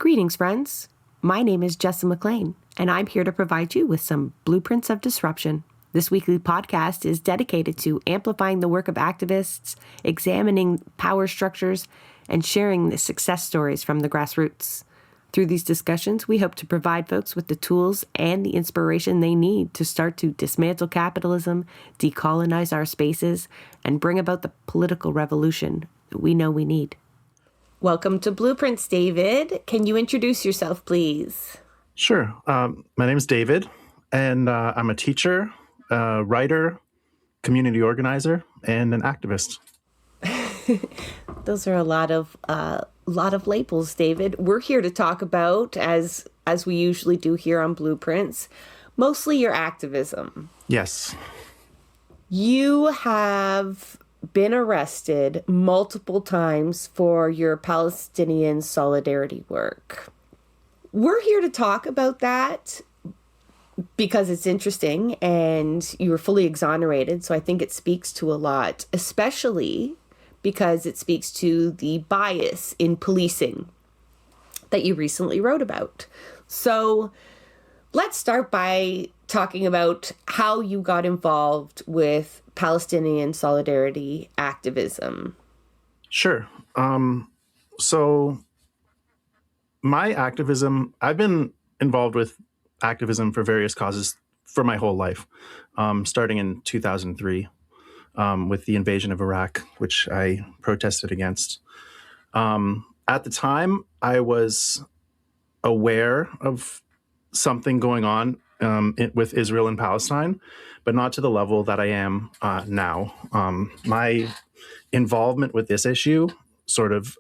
Greetings, friends. My name is Jessa McLean, and I'm here to provide you with some blueprints of disruption. This weekly podcast is dedicated to amplifying the work of activists, examining power structures, and sharing the success stories from the grassroots. Through these discussions, we hope to provide folks with the tools and the inspiration they need to start to dismantle capitalism, decolonize our spaces, and bring about the political revolution that we know we need. Welcome to Blueprints, David. Can you introduce yourself, please? Sure. My name is David, and I'm a teacher, writer, community organizer, and an activist. Those are a lot of labels, David. We're here to talk about, as we usually do here on Blueprints, mostly your activism. Yes. You have been arrested multiple times for your Palestinian solidarity work. We're here to talk about that because it's interesting and you were fully exonerated. So I think it speaks to a lot, especially because it speaks to the bias in policing that you recently wrote about. So let's start by talking about how you got involved with Palestinian solidarity activism. Sure. So my activism, I've been involved with activism for various causes for my whole life, starting in 2003 with the invasion of Iraq, which I protested against. At the time, I was aware of something going on with Israel and Palestine, but not to the level that I am now. My involvement with this issue sort of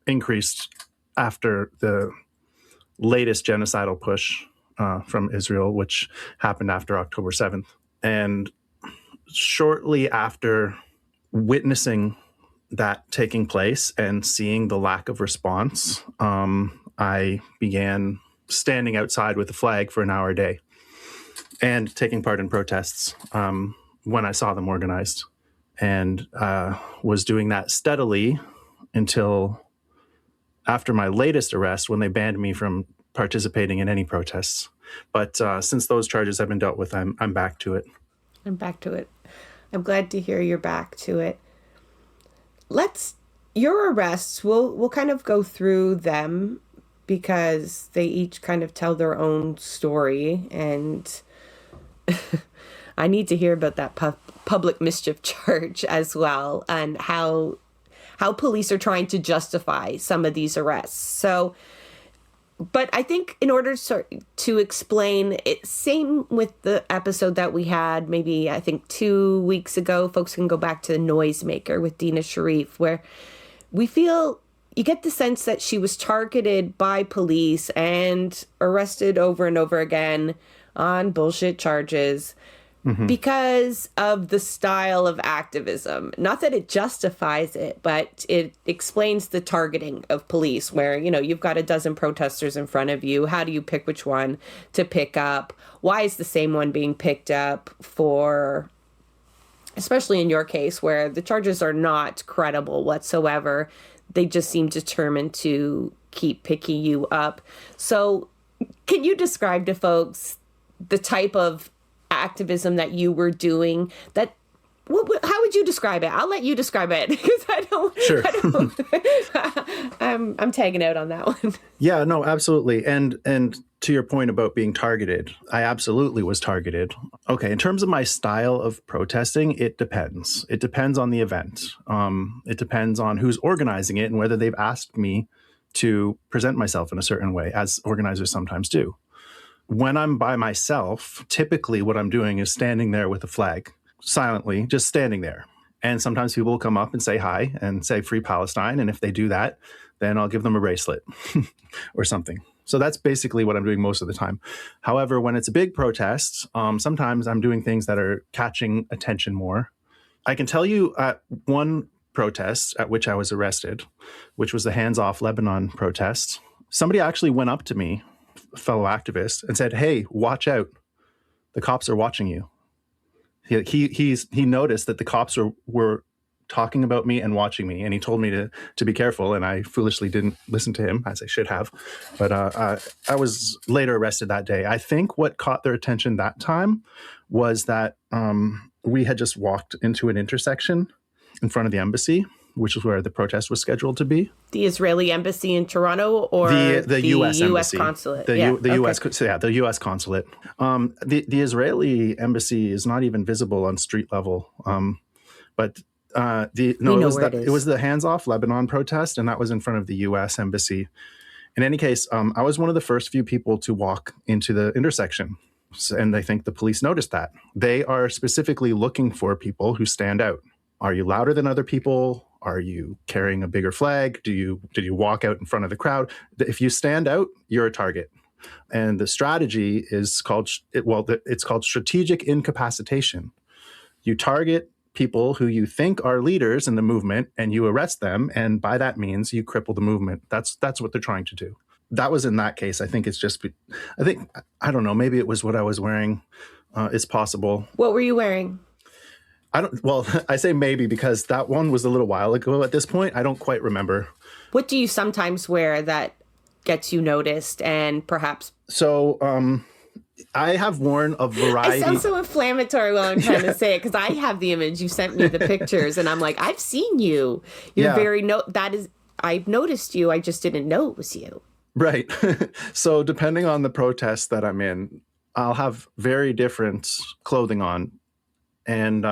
increased after the latest genocidal push from Israel, which happened after October 7th. And shortly after witnessing that taking place and seeing the lack of response, I began standing outside with a flag for an hour a day and taking part in protests when I saw them organized, and was doing that steadily until after my latest arrest, when they banned me from participating in any protests. But since those charges have been dealt with, I'm back to it. I'm back to it. I'm glad to hear you're back to it. Your arrests, we'll kind of go through them because they each kind of tell their own story, and I need to hear about that public mischief charge as well, and how police are trying to justify some of these arrests. So, but I think in order to explain it, same with the episode that we had, maybe I think 2 weeks ago, folks can go back to the Noisemaker with Dina Sharif, where we feel you get the sense that she was targeted by police and arrested over and over again on bullshit charges because of the style of activism. Not that it justifies it, but it explains the targeting of police where, you've got a dozen protesters in front of you. How do you pick which one to pick up? Why is the same one being picked up for, especially in your case where the charges are not credible whatsoever? They just seem determined to keep picking you up. So can you describe to folks the type of activism that you were doing? How would you describe it? I'll let you describe it because I don't. Sure. I'm tagging out on that one. Yeah, no, absolutely. And to your point about being targeted, I absolutely was targeted. Okay, in terms of my style of protesting, it depends. It depends on the event. It depends on who's organizing it and whether they've asked me to present myself in a certain way, as organizers sometimes do. When I'm by myself, typically what I'm doing is standing there with a flag, silently, just standing there. And sometimes people will come up and say hi and say Free Palestine. And if they do that, then I'll give them a bracelet or something. So that's basically what I'm doing most of the time. However, when it's a big protest, sometimes I'm doing things that are catching attention more. I can tell you at one protest at which I was arrested, which was the Hands Off Lebanon protest, somebody actually went up to me, a fellow activist, and said, "Hey, watch out. The cops are watching you." He noticed that the cops were talking about me and watching me. And he told me to be careful. And I foolishly didn't listen to him, as I should have. But I was later arrested that day. I think what caught their attention that time was that we had just walked into an intersection in front of the embassy, which is where the protest was scheduled to be. The Israeli embassy in Toronto, or the U.S. embassy, consulate? The U.S. consulate. The Israeli embassy is not even visible on street level. It was the Hands Off Lebanon protest, and that was in front of the U.S. embassy. In any case, I was one of the first few people to walk into the intersection, and I think the police noticed that. They are specifically looking for people who stand out. Are you louder than other people? Are you carrying a bigger flag? Did you walk out in front of the crowd? If you stand out, you're a target. And the strategy is called strategic incapacitation. You target people who you think are leaders in the movement, and you arrest them, and by that means you cripple the movement. That's what they're trying to do. That was in that case. I don't know, maybe it was what I was wearing. It's possible. What were you wearing? I say maybe because that one was a little while ago at this point. I don't quite remember. What do you sometimes wear that gets you noticed and perhaps... So, I have worn a variety... I sound so inflammatory while I'm trying to say it, because I have the image. You sent me the pictures, and I'm like, I've seen you. You're very... I've noticed you. I just didn't know it was you. Right. So depending on the protest that I'm in, I'll have very different clothing on. And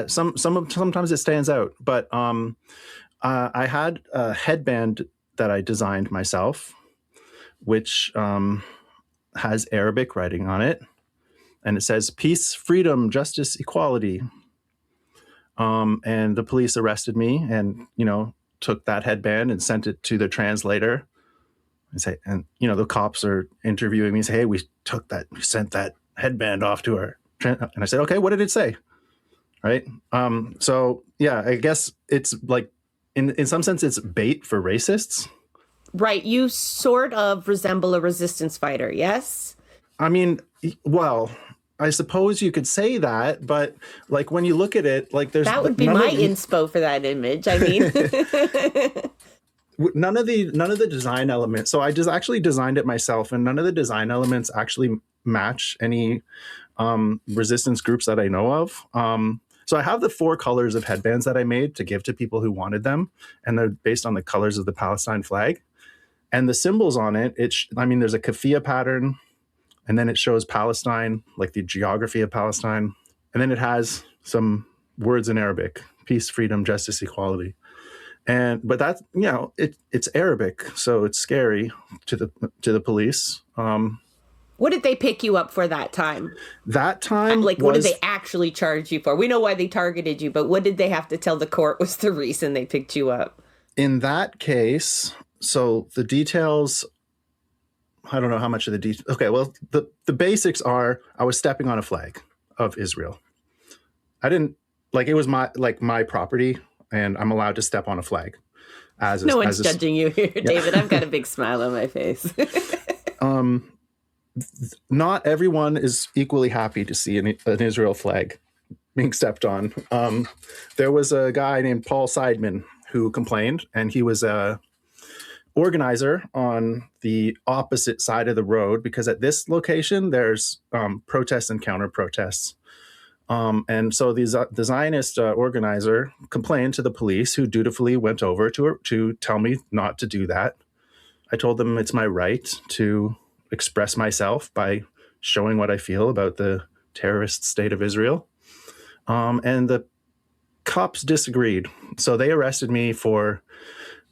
sometimes it stands out. But I had a headband that I designed myself, which has Arabic writing on it. And it says peace, freedom, justice, equality. And the police arrested me and, took that headband and sent it to the translator. And the cops are interviewing me and say, hey, we sent that headband off to her. And I said, okay, what did it say? Right. I guess it's like, in some sense, it's bait for racists. Right. You sort of resemble a resistance fighter. Yes. I mean, well, I suppose you could say that, but like when you look at it, like there's that would be my inspo for that image. I mean, none of the design elements. So I just actually designed it myself, and none of the design elements actually match any resistance groups that I know of. So I have the 4 colors of headbands that I made to give to people who wanted them, and they're based on the colors of the Palestine flag. And the symbols on it, there's a keffiyeh pattern, and then it shows Palestine, like the geography of Palestine. And then it has some words in Arabic: peace, freedom, justice, equality. But that's, it's Arabic, so it's scary to the police. What did they pick you up for that time? That time, what did they actually charge you for? We know why they targeted you, but what did they have to tell the court was the reason they picked you up? In that case, so the details, I don't know how much of the details. Okay, well, the basics are I was stepping on a flag of Israel. I didn't, it was my property, and I'm allowed to step on a flag. No one's judging you here, David. I've got a big smile on my face. Not everyone is equally happy to see an Israel flag being stepped on. There was a guy named Paul Seidman who complained, and he was a organizer on the opposite side of the road, because at this location there's protests and counter protests. And so the Zionist organizer complained to the police, who dutifully went over to tell me not to do that. I told them it's my right to express myself by showing what I feel about the terrorist state of Israel. And the cops disagreed. So they arrested me for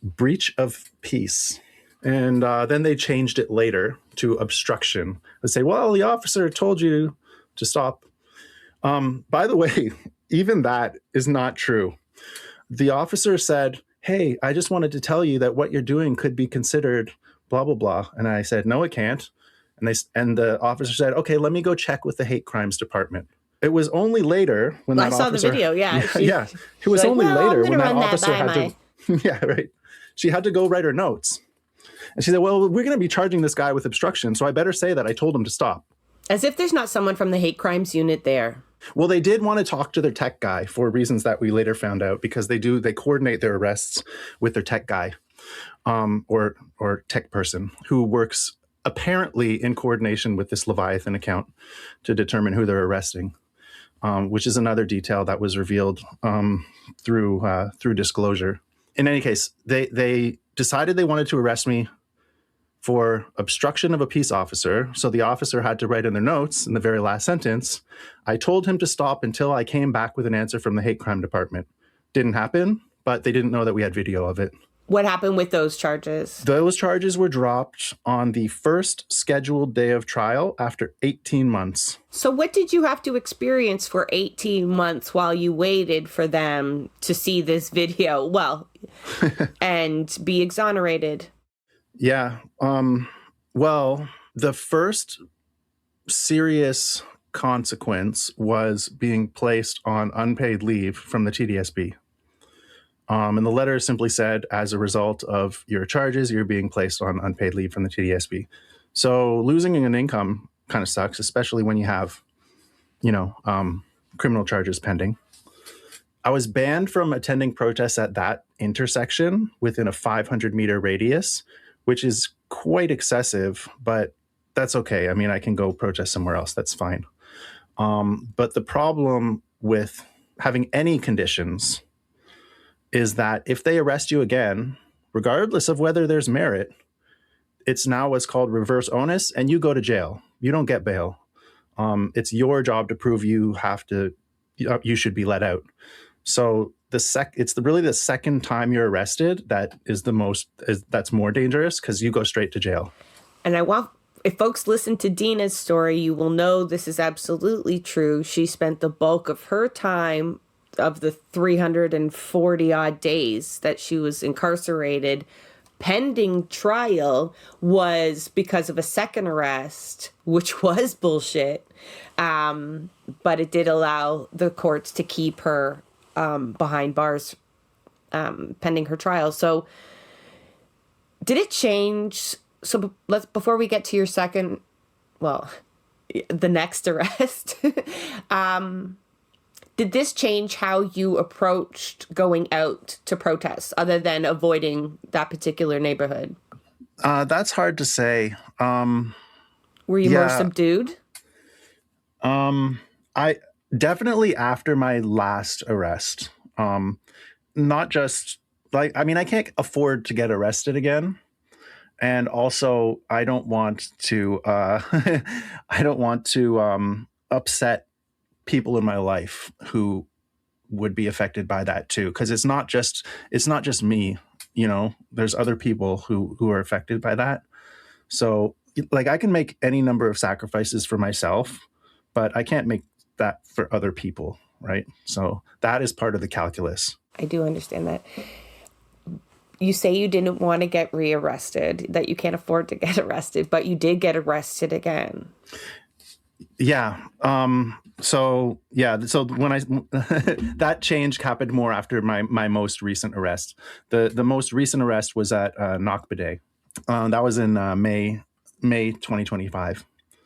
breach of peace. And then they changed it later to obstruction. They say, well, the officer told you to stop. By the way, even that is not true. The officer said, hey, I just wanted to tell you that what you're doing could be considered blah, blah, blah. And I said, no, it can't. And the officer said, okay, let me go check with the hate crimes department. It was only later when that officer... I saw the video, yeah. It was only later when that officer had to... Yeah, right. She had to go write her notes. And she said, well, we're going to be charging this guy with obstruction, so I better say that I told him to stop. As if there's not someone from the hate crimes unit there. Well, they did want to talk to their tech guy for reasons that we later found out, because they coordinate their arrests with their tech guy, or tech person who works apparently in coordination with this Leviathan account to determine who they're arresting, which is another detail that was revealed through disclosure. In any case, they decided they wanted to arrest me for obstruction of a peace officer. So the officer had to write in their notes in the very last sentence, I told him to stop until I came back with an answer from the hate crime department. Didn't happen, but they didn't know that we had video of it. What happened with those charges? Those charges were dropped on the first scheduled day of trial after 18 months. So what did you have to experience for 18 months while you waited for them to see this video? Well, and be exonerated? Yeah. Well, the first serious consequence was being placed on unpaid leave from the TDSB. And the letter simply said, as a result of your charges, you're being placed on unpaid leave from the TDSB. So losing an income kind of sucks, especially when you have, criminal charges pending. I was banned from attending protests at that intersection within a 500-meter radius, which is quite excessive, but that's okay. I mean, I can go protest somewhere else. That's fine. But the problem with having any conditions is that if they arrest you again, regardless of whether there's merit, it's now what's called reverse onus, and you go to jail. You don't get bail. It's your job to prove you should be let out. So it's really the second time you're arrested that's more dangerous, because you go straight to jail. And if folks listen to Dina's story, you will know this is absolutely true. She spent the bulk of her time, of the 340 odd days that she was incarcerated pending trial, was because of a second arrest, which was bullshit. But it did allow the courts to keep her behind bars pending her trial. So did it change? So before we get to your the next arrest, did this change how you approached going out to protest, other than avoiding that particular neighborhood? That's hard to say. Were you more subdued? I definitely, after my last arrest, not just I can't afford to get arrested again. And also I don't want to, upset people in my life who would be affected by that too. 'Cause it's not just me, there's other people who are affected by that. So I can make any number of sacrifices for myself, but I can't make that for other people. Right. So that is part of the calculus. I do understand that. You say you didn't want to get rearrested, that you can't afford to get arrested, but you did get arrested again. Yeah. So when that change happened more after my most recent arrest. The most recent arrest was at Nakba. That was in May 2025.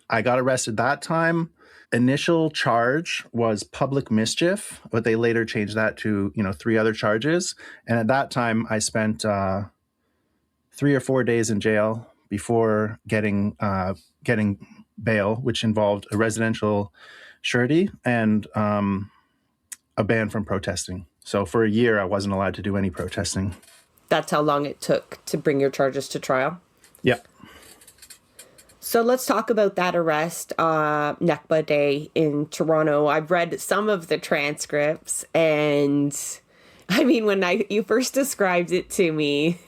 I got arrested that time. Initial charge was public mischief, but they later changed that to 3 other charges. And at that time, I spent 3 or 4 days in jail before getting bail, which involved a residential surety and a ban from protesting. So for a year, I wasn't allowed to do any protesting. That's how long it took to bring your charges to trial? Yeah. So let's talk about that arrest, Nakba Day in Toronto. I've read some of the transcripts, and I mean, when you first described it to me,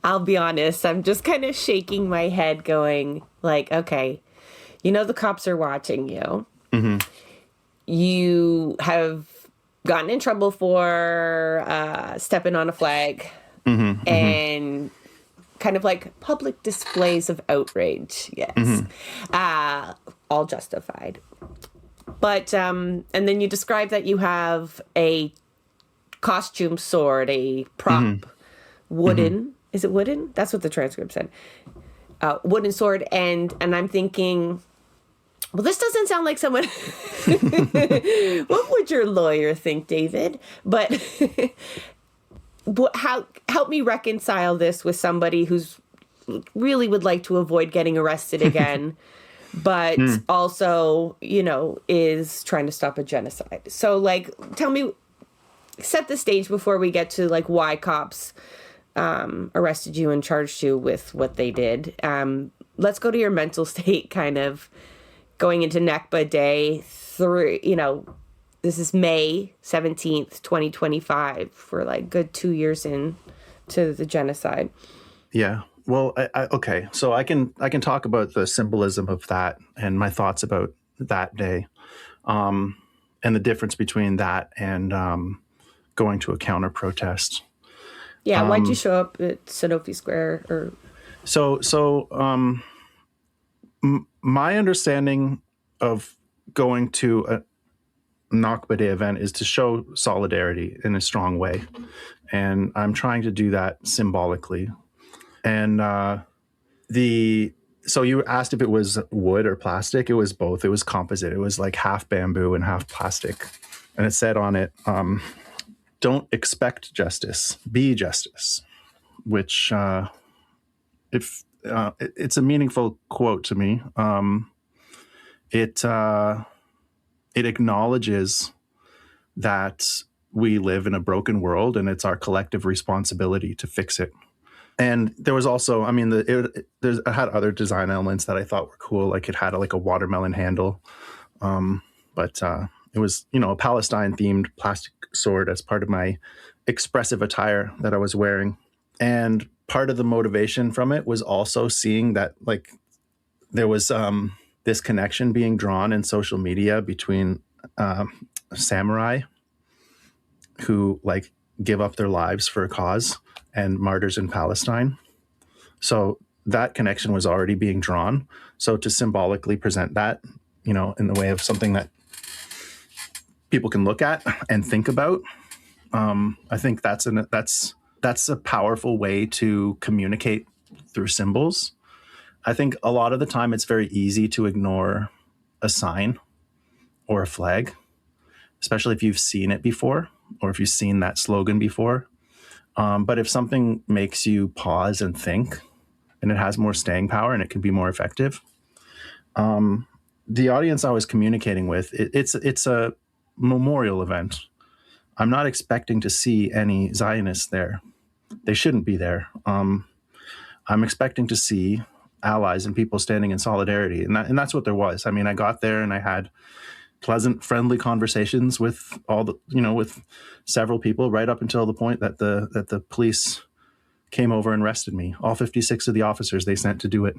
I'll be honest, I'm just kind of shaking my head going okay, the cops are watching you. Mm-hmm. You have gotten in trouble for stepping on a flag, mm-hmm, and kind of public displays of outrage. Yes. Mm-hmm. All justified. But, and then you describe that you have a costume sword, a prop, mm-hmm, wooden, mm-hmm, is it wooden? That's what the transcript said. Wooden sword. And I'm thinking, Well, this doesn't sound like someone. What would your lawyer think, David? But how help me reconcile this with somebody who's really would like to avoid getting arrested again, but also, is trying to stop a genocide. So, like, tell me, set the stage before we get to like why cops arrested you and charged you with what they did. Let's go to your mental state, kind of going into Nakba Day 3. This is May 17th, 2025. We're like good 2 years in to the genocide. Yeah. Well, okay. So I can talk about the symbolism of that and my thoughts about that day, and the difference between that and going to a counter protest. Yeah. Why'd you show up at Sanofi Square? Or my understanding of going to a Nakba Day event is to show solidarity in a strong way. And I'm trying to do that symbolically. And so you asked if it was wood or plastic. It was both. It was composite. It was like half bamboo and half plastic. And it said on it, don't expect justice, be justice, which it's a meaningful quote to me. It acknowledges that we live in a broken world and it's our collective responsibility to fix it. And there was also, I mean, it had other design elements that I thought were cool. Like it had a watermelon handle, but it was, a Palestine themed plastic sword as part of my expressive attire that I was wearing. And part of the motivation from it was also seeing that there was this connection being drawn in social media between samurai who give up their lives for a cause and martyrs in Palestine. So that connection was already being drawn. So to symbolically present that, in the way of something that people can look at and think about, I think that's a powerful way to communicate through symbols. I think a lot of the time it's very easy to ignore a sign or a flag, especially if you've seen it before or if you've seen that slogan before. But if something makes you pause and think, and it has more staying power and it can be more effective, the audience I was communicating with, it's a memorial event. I'm not expecting to see any Zionists there. They shouldn't be there. I'm expecting to see allies and people standing in solidarity. And that's what there was. I mean, I got there and I had pleasant, friendly conversations with with several people right up until the point that the police came over and arrested me. All 56 of the officers they sent to do it.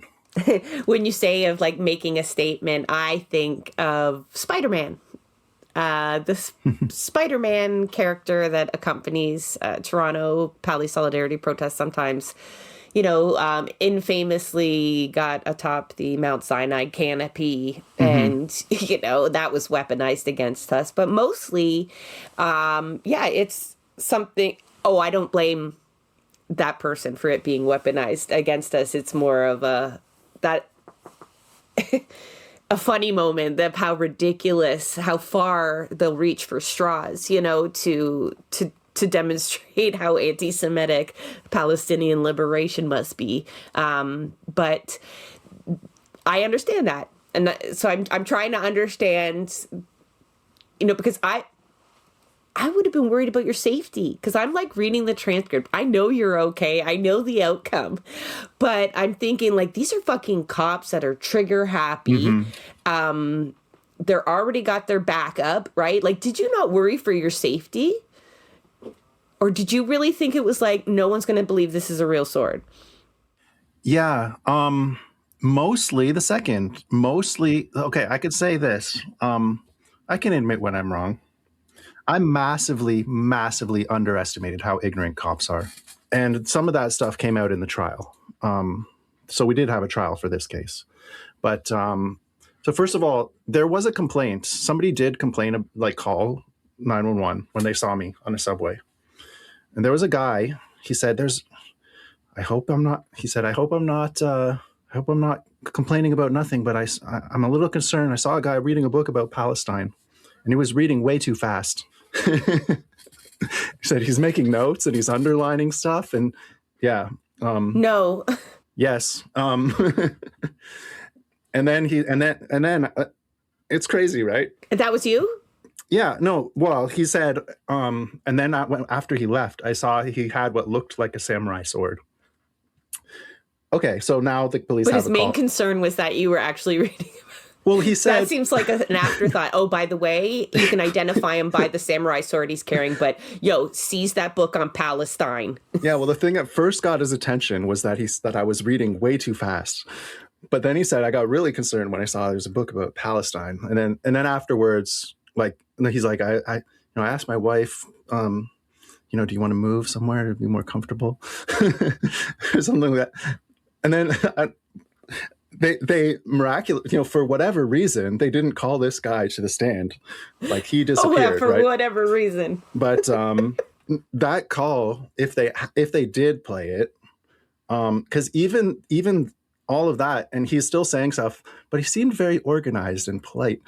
When you say of making a statement, I think of Spider-Man. This Spider-Man character that accompanies Toronto Pali Solidarity protests sometimes, infamously got atop the Mount Sinai canopy, and that was weaponized against us. But mostly, it's something. Oh, I don't blame that person for it being weaponized against us. It's more of a funny moment of how ridiculous, how far they'll reach for straws, to demonstrate how anti-Semitic Palestinian liberation must be. But I understand that. And so I'm trying to understand, because I would have been worried about your safety, because I'm reading the transcript. I know you're okay. I know the outcome, but I'm thinking these are fucking cops that are trigger happy. They're already got their back up, right? Did you not worry for your safety? Or did you really think it was no one's going to believe this is a real sword? Yeah. Mostly the second. Mostly, okay, I could say this. I can admit when I'm wrong. I massively, massively underestimated how ignorant cops are. And some of that stuff came out in the trial. So we did have a trial for this case. But so first of all, there was a complaint. Somebody did complain, call 911 when they saw me on a subway. And there was a guy, he said, I hope I'm not I hope I'm not complaining about nothing, but I'm a little concerned. I saw a guy reading a book about Palestine, and he was reading way too fast. He said he's making notes and he's underlining stuff, and yeah. No. Yes. And then it's crazy, right? That was you? Yeah. No. Well, he said, and then after he left, I saw he had what looked like a samurai sword. Okay, so now the police But have his a main call. concern was that you were actually reading. Well, he said That seems like an afterthought. Oh, by the way, you can identify him by the samurai sword he's carrying, but seize that book on Palestine. Yeah, well, the thing that first got his attention was that I was reading way too fast. But then he said I got really concerned when I saw there was a book about Palestine, and then afterwards, he's like, I asked my wife, do you want to move somewhere to be more comfortable, or something like that. And then they miraculous, for whatever reason, they didn't call this guy to the stand. Like, he disappeared. For whatever reason. But that call, if they did play it, because even all of that, and he's still saying stuff, but he seemed very organized and polite.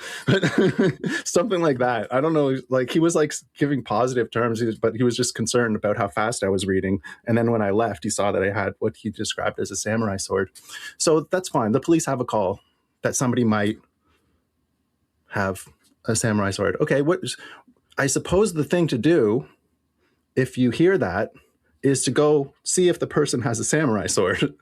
Something like that. I don't know. Like, he was like giving positive terms, but he was just concerned about how fast I was reading. And then when I left, he saw that I had what he described as a samurai sword. So that's fine. The police have a call that somebody might have a samurai sword. Okay, I suppose the thing to do, if you hear that, is to go see if the person has a samurai sword.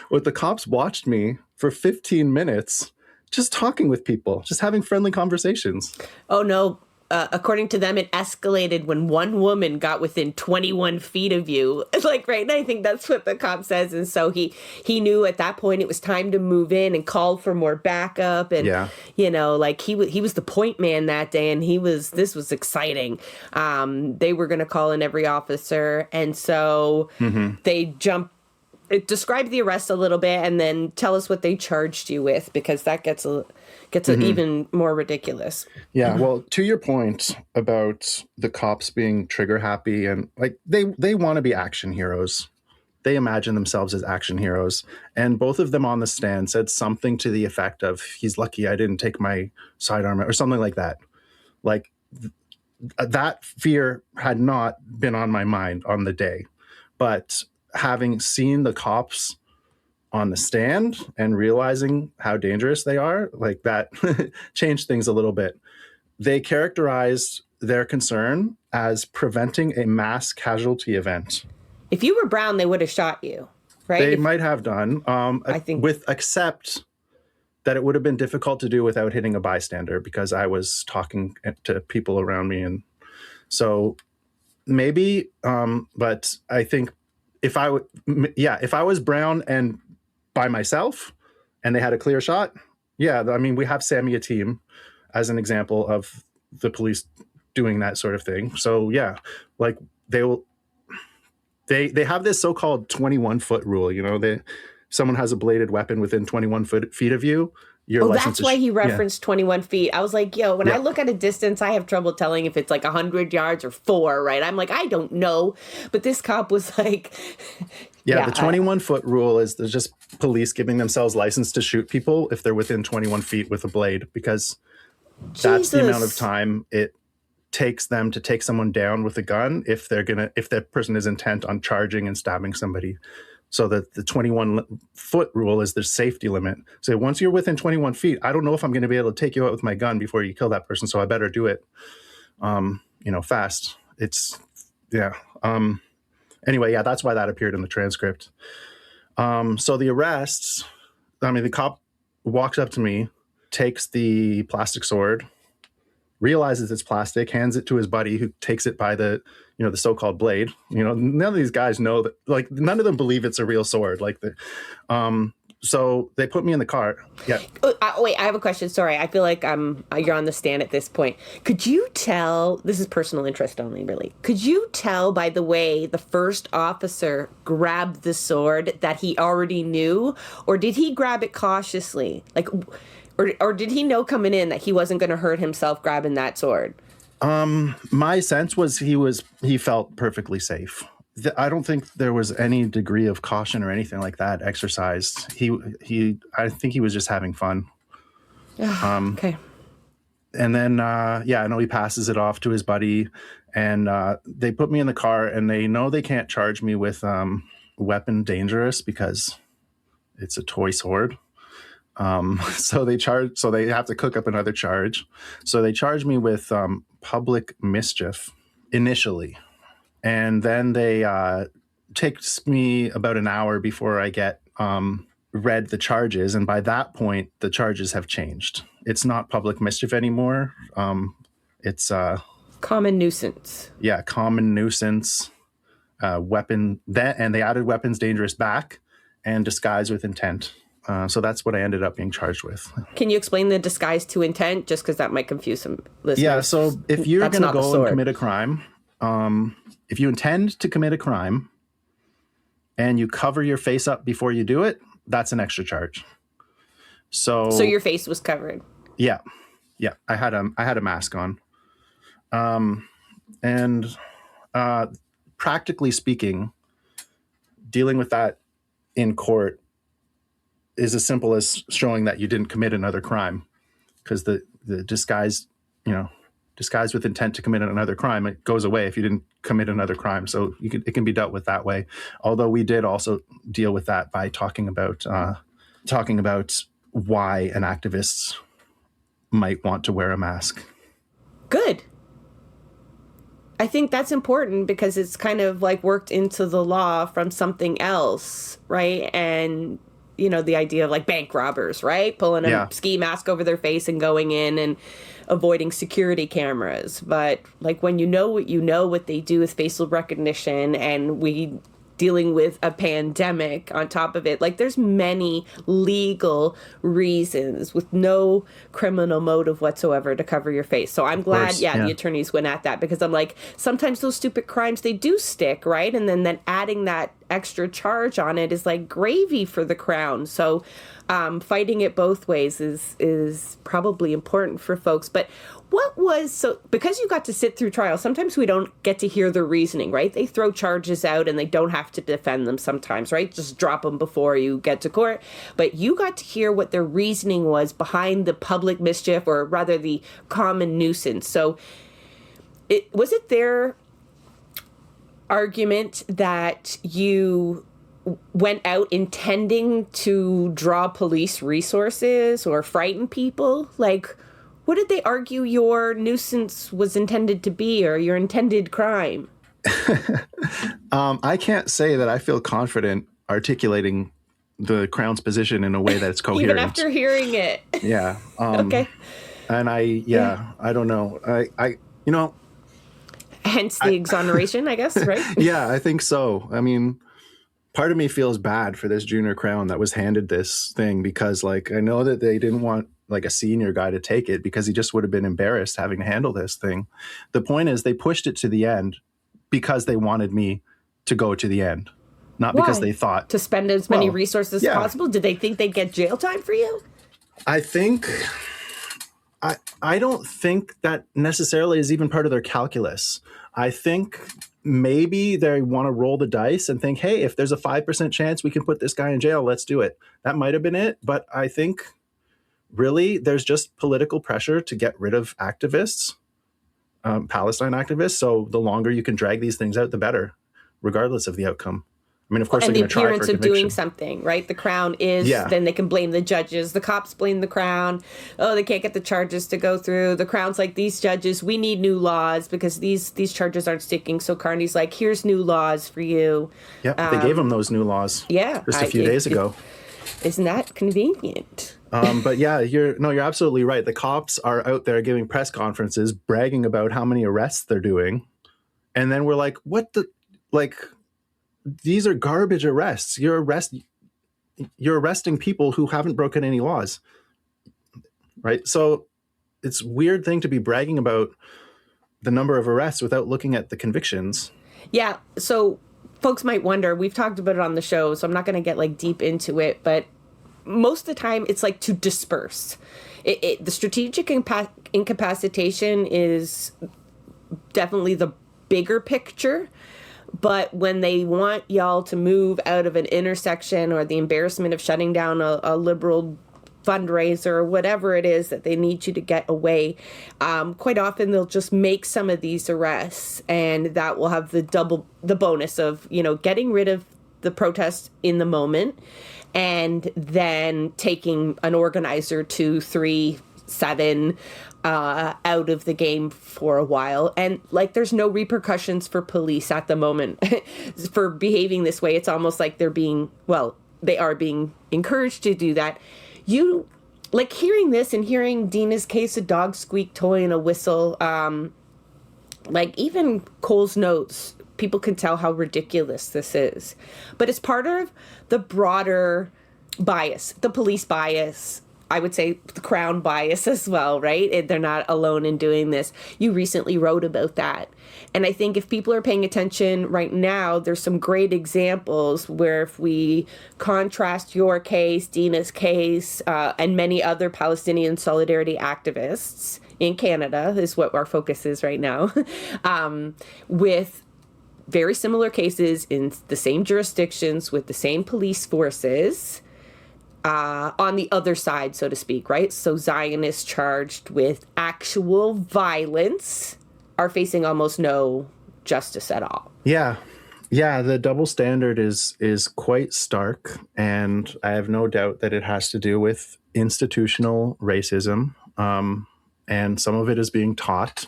But the cops watched me for 15 minutes just talking with people, just having friendly conversations. Oh, no. According to them, it escalated when one woman got within 21 feet of you. Like, right? And I think that's what the cop says. And so he knew at that point it was time to move in and call for more backup. And, he was the point man that day. And this was exciting. They were going to call in every officer. And so they describe the arrest a little bit and then tell us what they charged you with, because that gets even more ridiculous. Yeah, well, to your point about the cops being trigger happy, and like they want to be action heroes. They imagine themselves as action heroes. And both of them on the stand said something to the effect of, he's lucky I didn't take my sidearm, or something like that. Like, that fear had not been on my mind on the day. But having seen the cops on the stand and realizing how dangerous they are, like, that changed things a little bit. They characterized their concern as preventing a mass casualty event. If you were Brown, they would have shot you, right? They might have done, I think, except that it would have been difficult to do without hitting a bystander, because I was talking to people around me. And so maybe, but I think if I was Brown and by myself and they had a clear shot, yeah, I mean, we have Sammy a team as an example of the police doing that sort of thing. So yeah, like, they have this so-called 21-foot rule. Someone has a bladed weapon within 21 feet of you. That's why he referenced 21 feet. I was like, when I look at a distance, I have trouble telling if it's like 100 yards or 4, right? I'm like, I don't know. But this cop was like... the 21-foot rule is there's just police giving themselves license to shoot people if they're within 21 feet with a blade, because that's the amount of time it takes them to take someone down with a gun if that person is intent on charging and stabbing somebody. So that the 21-foot rule is the safety limit. So once you're within 21 feet, I don't know if I'm going to be able to take you out with my gun before you kill that person. So I better do it, fast. Anyway, yeah, that's why that appeared in the transcript. So the arrests, the cop walks up to me, takes the plastic sword, realizes it's plastic, hands it to his buddy, who takes it by the so-called blade. None of these guys know that, like, none of them believe it's a real sword. Like, so they put me in the car. Yeah. Wait, I have a question. Sorry. I feel like you're on the stand at this point. Could you tell, this is personal interest only, really. Could you tell by the way the first officer grabbed the sword that he already knew? Or did he grab it cautiously? Like, or did he know coming in that he wasn't going to hurt himself grabbing that sword? My sense was he felt perfectly safe. I don't think there was any degree of caution or anything like that exercised. I think he was just having fun. Okay. And then, I know he passes it off to his buddy, and they put me in the car, and they know they can't charge me with weapon dangerous because it's a toy sword. So they have to cook up another charge. So they charge me with public mischief initially. And then they takes me about an hour before I get read the charges. And by that point, the charges have changed. It's not public mischief anymore. It's common nuisance. Yeah, common nuisance, weapon. And they added weapons dangerous back and disguise with intent. So that's what I ended up being charged with. Can you explain the disguise to intent? Just because that might confuse some listeners. Yeah, so if you're going to go and commit a crime, if you intend to commit a crime and you cover your face up before you do it, that's an extra charge. So your face was covered. Yeah. I had a mask on. And practically speaking, dealing with that in court is as simple as showing that you didn't commit another crime, because the disguise with intent to commit another crime, it goes away if you didn't commit another crime. So it can be dealt with that way. Although we did also deal with that by talking about why an activist might want to wear a mask. Good. I think that's important because it's kind of like worked into the law from something else, right? And the idea of like bank robbers, right? Pulling a ski mask over their face and going in and avoiding security cameras. But like when what they do with facial recognition, and we dealing with a pandemic on top of it, like there's many legal reasons with no criminal motive whatsoever to cover your face. So I'm glad, the attorneys went at that, because I'm like, sometimes those stupid crimes, they do stick, right? And then adding that extra charge on it is like gravy for the crown. So fighting it both ways is probably important for folks. But because you got to sit through trial, sometimes we don't get to hear the reasoning, right? They throw charges out and they don't have to defend them sometimes, right? Just drop them before you get to court. But you got to hear what their reasoning was behind the public mischief, or rather the common nuisance. So was it their argument that you went out intending to draw police resources or frighten people? Like, what did they argue your nuisance was intended to be, or your intended crime? I can't say that I feel confident articulating the Crown's position in a way that's coherent. Even after hearing it. Yeah. Okay. And I don't know. Hence the exoneration, I guess, right? Yeah, I think so. I mean, part of me feels bad for this junior Crown that was handed this thing, because like, I know that they didn't want like a senior guy to take it, because he just would have been embarrassed having to handle this thing. The point is, they pushed it to the end because they wanted me to go to the end, not because they thought to spend as many resources as possible. Did they think they'd get jail time for you? I don't think that necessarily is even part of their calculus. I think maybe they want to roll the dice and think, hey, if there's a 5% chance we can put this guy in jail, let's do it. That might have been it. But I think really there's just political pressure to get rid of activists, Palestine activists. So the longer you can drag these things out, the better, regardless of the outcome. I mean, of course, and they're the going to try for appearance of doing something, right? The Crown is, then they can blame the judges. The cops blame the Crown. Oh, they can't get the charges to go through. The Crown's like, these judges, we need new laws because these charges aren't sticking. So Carney's like, here's new laws for you. Yeah, they gave them those new laws. Yeah, just a few days ago. Isn't that convenient? But yeah, you're absolutely right. The cops are out there giving press conferences, bragging about how many arrests they're doing, and then we're like, these are garbage arrests. You're arresting people who haven't broken any laws, right? So it's a weird thing to be bragging about the number of arrests without looking at the convictions. Yeah. So folks might wonder, we've talked about it on the show, so I'm not going to get like deep into it, but most of the time it's like to disperse. The strategic incapacitation is definitely the bigger picture. But when they want y'all to move out of an intersection, or the embarrassment of shutting down a liberal fundraiser or whatever it is that they need you to get away, quite often they'll just make some of these arrests, and that will have the bonus of, getting rid of the protest in the moment, and then taking an organizer 2, 3, 7 out of the game for a while. And like, there's no repercussions for police at the moment for behaving this way. It's almost like they are being encouraged to do that. You like hearing this and hearing Dina's case, a dog squeak toy and a whistle, like even Cole's notes, people can tell how ridiculous this is. But it's part of the broader bias, the police bias, I would say the Crown bias as well, right? They're not alone in doing this. You recently wrote about that. And I think if people are paying attention right now, there's some great examples where if we contrast your case, Dina's case, and many other Palestinian solidarity activists in Canada, is what our focus is right now, with very similar cases in the same jurisdictions with the same police forces, on the other side, so to speak, right? So Zionists charged with actual violence are facing almost no justice at all. Yeah. The double standard is quite stark, and I have no doubt that it has to do with institutional racism, and some of it is being taught.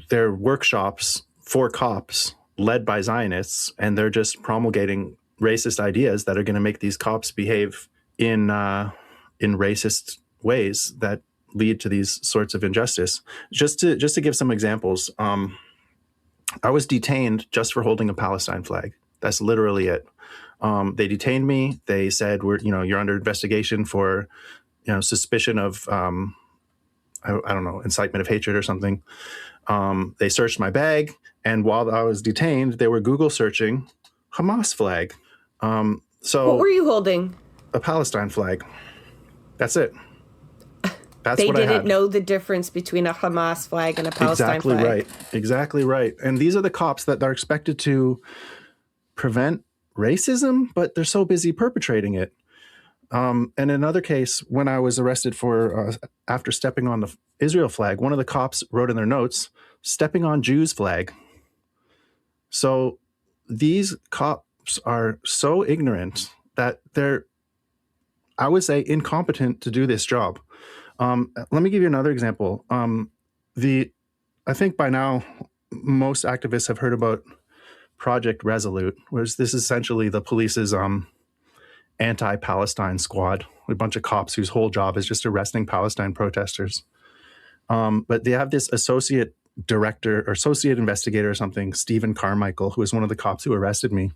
There are workshops for cops led by Zionists, and they're just promulgating racist ideas that are going to make these cops behave in racist ways that lead to these sorts of injustice. Just to give some examples, I was detained just for holding a Palestine flag. That's literally it. They detained me. They said, you're under investigation for, suspicion of, I don't know, incitement of hatred or something. They searched my bag, and while I was detained, they were Google searching Hamas flag. So what were you holding? A Palestine flag. That's it. That's they what I had. didn't know the difference between a Hamas flag and a Palestine flag. Exactly right. And these are the cops that are expected to prevent racism, but they're so busy perpetrating it. And in another case, when I was arrested for after stepping on the Israel flag, one of the cops wrote in their notes, "Stepping on Jews flag." So these cops are so ignorant that they're, I would say, incompetent to do this job. Let me give you another example. I think by now most activists have heard about Project Resolute, whereas this is essentially the police's anti-Palestine squad, a bunch of cops whose whole job is just arresting Palestine protesters. But they have this associate director or associate investigator or something, Stephen Carmichael, who is one of the cops who arrested me.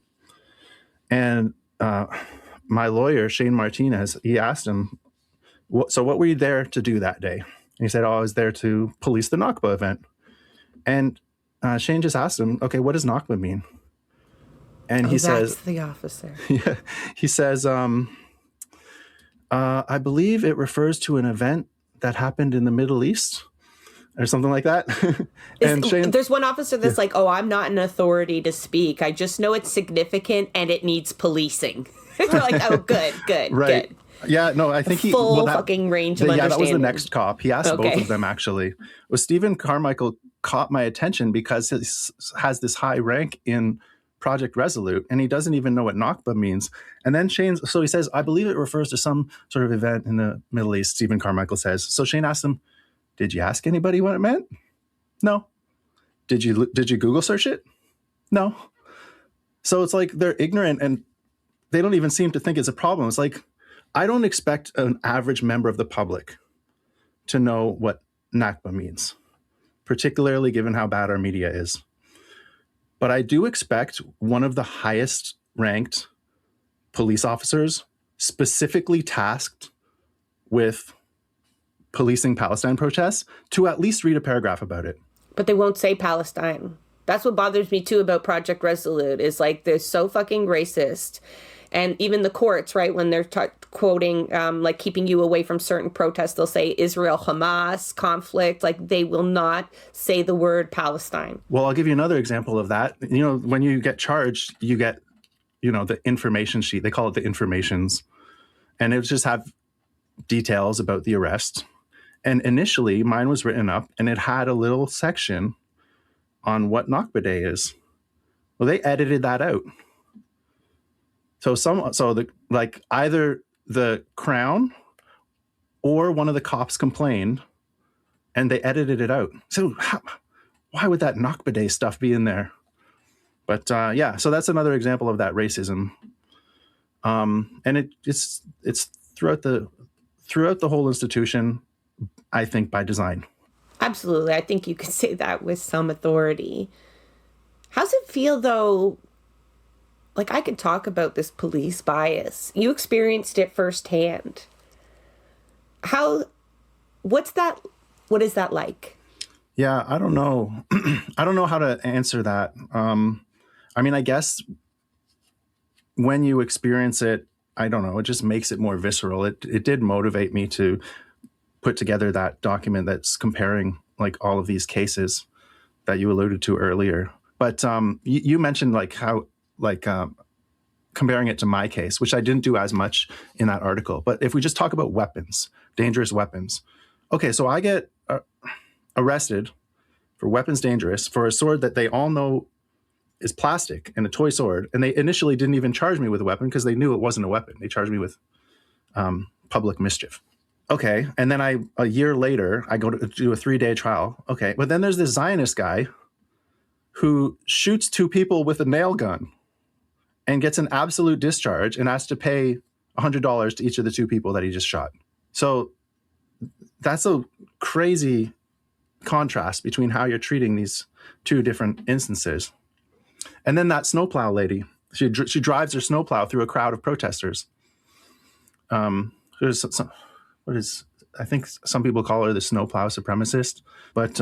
And my lawyer, Shane Martinez, he asked him, so what were you there to do that day? And he said, I was there to police the Nakba event. And Shane just asked him, okay, what does Nakba mean? And he says, that's the officer. Yeah, he says, I believe it refers to an event that happened in the Middle East or something like that. And Shane, there's one officer that's like, oh, I'm not an authority to speak. I just know it's significant and it needs policing. We're like, oh, good, right. good. Yeah, no, I think fucking range of understanding. Yeah, that was the next cop. He asked both of them, actually. Well, Stephen Carmichael caught my attention because he has this high rank in Project Resolute, and he doesn't even know what Nakba means. And then Shane, so he says, I believe it refers to some sort of event in the Middle East, Stephen Carmichael says. So Shane asked him, did you ask anybody what it meant? No. Did you Google search it? No. So it's like they're ignorant and they don't even seem to think it's a problem. It's like, I don't expect an average member of the public to know what Nakba means, particularly given how bad our media is. But I do expect one of the highest ranked police officers specifically tasked with policing Palestine protests to at least read a paragraph about it. But they won't say Palestine. That's what bothers me too about Project Resolute, is like they're so fucking racist And even the courts, right, when they're quoting, like keeping you away from certain protests, they'll say Israel-Hamas conflict. Like they will not say the word Palestine. Well, I'll give you another example of that. When you get charged, you get, the information sheet. They call it the informations. And it would just have details about the arrest. And initially, mine was written up, and it had a little section on what Nakba Day is. Well, they edited that out. So either the Crown or one of the cops complained, and they edited it out. So why would that Nakba Day stuff be in there? But so that's another example of that racism. And it's throughout the whole institution, I think, by design. Absolutely. I think you could say that with some authority. How's it feel, though? Like, I could talk about this police bias. You experienced it firsthand. What is that like? Yeah, I don't know. I don't know how to answer that. I guess when you experience it, I don't know, it just makes it more visceral. It did motivate me to put together that document that's comparing like all of these cases that you alluded to earlier. But you mentioned comparing it to my case, which I didn't do as much in that article. But if we just talk about weapons, dangerous weapons. Okay, so I get arrested for weapons dangerous for a sword that they all know is plastic and a toy sword. And they initially didn't even charge me with a weapon because they knew it wasn't a weapon. They charged me with public mischief. Okay, and then a year later, I go to do a 3-day trial. Okay, but then there's this Zionist guy who shoots 2 people with a nail gun and gets an absolute discharge and has to pay $100 to each of the 2 people that he just shot. So that's a crazy contrast between how you're treating these 2 different instances. And then that snowplow lady, she drives her snowplow through a crowd of protesters. I think some people call her the snowplow supremacist, but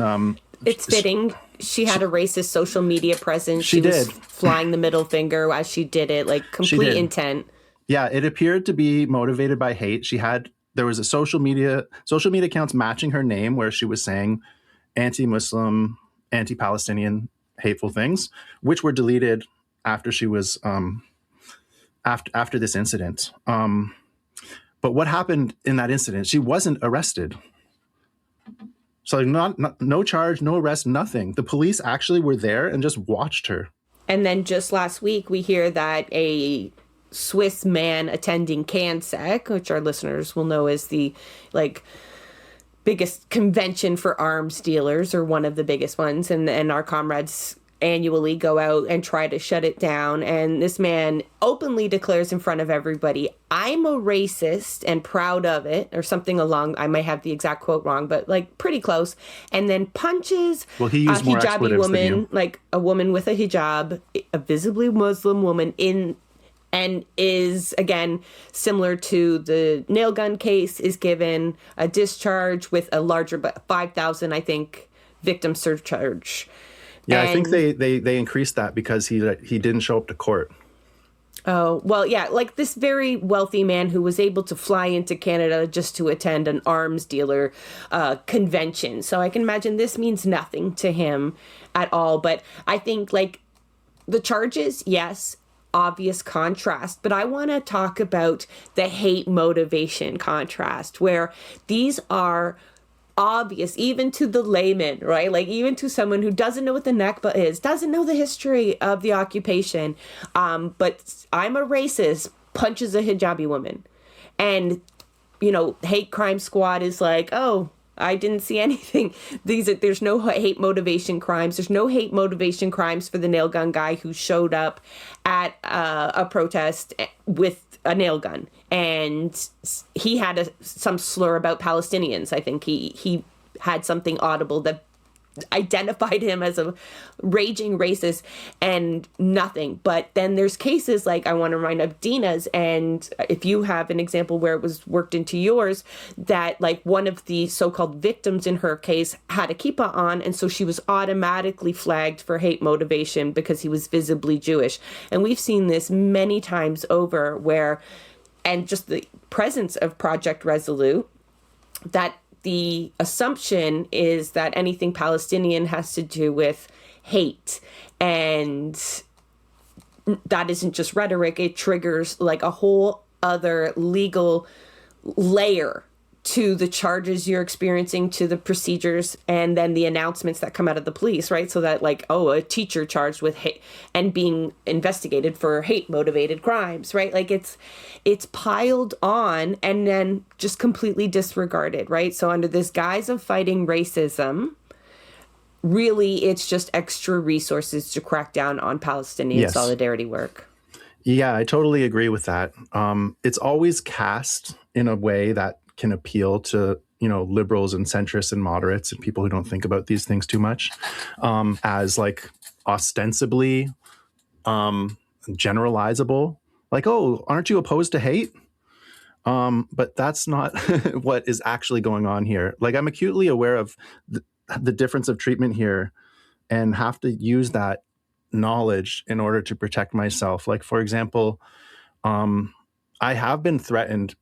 it's fitting. She had a racist social media presence. She was flying the middle finger as she did it, like complete intent. Yeah, it appeared to be motivated by hate. There was a social media accounts matching her name where she was saying anti-Muslim, anti-Palestinian hateful things, which were deleted after she was after this incident. But what happened in that incident? She wasn't arrested. So no charge, no arrest, nothing. The police actually were there and just watched her. And then just last week, we hear that a Swiss man attending CanSec, which our listeners will know is the biggest convention for arms dealers, or one of the biggest ones, and our comrades annually go out and try to shut it down. And this man openly declares in front of everybody, "I'm a racist and proud of it," or something along, I might have the exact quote wrong, but pretty close. And then punches a hijabi woman, like a woman with a hijab, a visibly Muslim woman, and is, again, similar to the nail gun case, is given a discharge with a larger, but 5,000, I think, victim surcharge. Yeah, I think they increased that because he didn't show up to court. Oh, well, yeah, like this very wealthy man who was able to fly into Canada just to attend an arms dealer convention. So I can imagine this means nothing to him at all. But I think, the charges, yes, obvious contrast, but I want to talk about the hate motivation contrast, where these are obvious, even to the layman, right? Even to someone who doesn't know what the Nakba is, doesn't know the history of the occupation, but I'm a racist, punches a hijabi woman. And, hate crime squad is like, oh, I didn't see anything. There's no hate motivation crimes. There's no hate motivation crimes for the nail gun guy who showed up at a protest with a nail gun, and he had some slur about Palestinians. I think he had something audible that identified him as a raging racist and nothing. But then there's cases like I want to remind of Dina's, and if you have an example where it was worked into yours, that like one of the so-called victims in her case had a kippah on, and so she was automatically flagged for hate motivation because he was visibly Jewish. And we've seen this many times over where, and just the presence of Project Resolute, that the assumption is that anything Palestinian has to do with hate. And that isn't just rhetoric. It triggers like a whole other legal layer to the charges you're experiencing, to the procedures, and then the announcements that come out of the police, right? So that like, oh, a teacher charged with hate and being investigated for hate motivated crimes, right? Like it's piled on and then just completely disregarded, right? So under this guise of fighting racism, really it's just extra resources to crack down on Palestinian solidarity work. Yeah, I totally agree with that. It's always cast in a way that can appeal to, liberals and centrists and moderates and people who don't think about these things too much, as like ostensibly generalizable. Like, oh, aren't you opposed to hate? But that's not what is actually going on here. Like, I'm acutely aware of the difference of treatment here and have to use that knowledge in order to protect myself. Like, for example, I have been threatened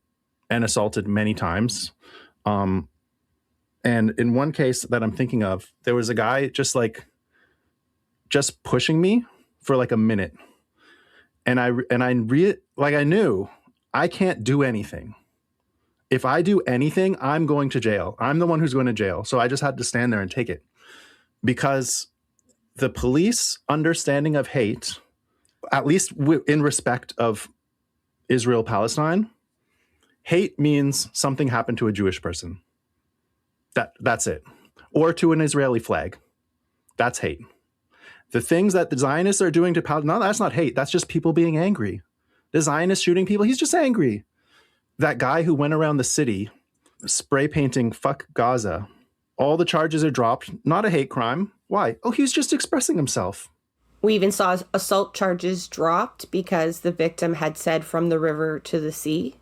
and assaulted many times. And in one case that I'm thinking of, there was a guy just pushing me for like a minute. And I knew I can't do anything. If I do anything, I'm going to jail. I'm the one who's going to jail. So I just had to stand there and take it, because the police understanding of hate, at least in respect of Israel, Palestine, hate means something happened to a Jewish person. That's it. Or to an Israeli flag. That's hate. The things that the Zionists are doing to Palestine, no, that's not hate. That's just people being angry. The Zionist shooting people, he's just angry. That guy who went around the city spray painting "fuck Gaza," all the charges are dropped. Not a hate crime. Why? Oh, he's just expressing himself. We even saw assault charges dropped because the victim had said "from the river to the sea."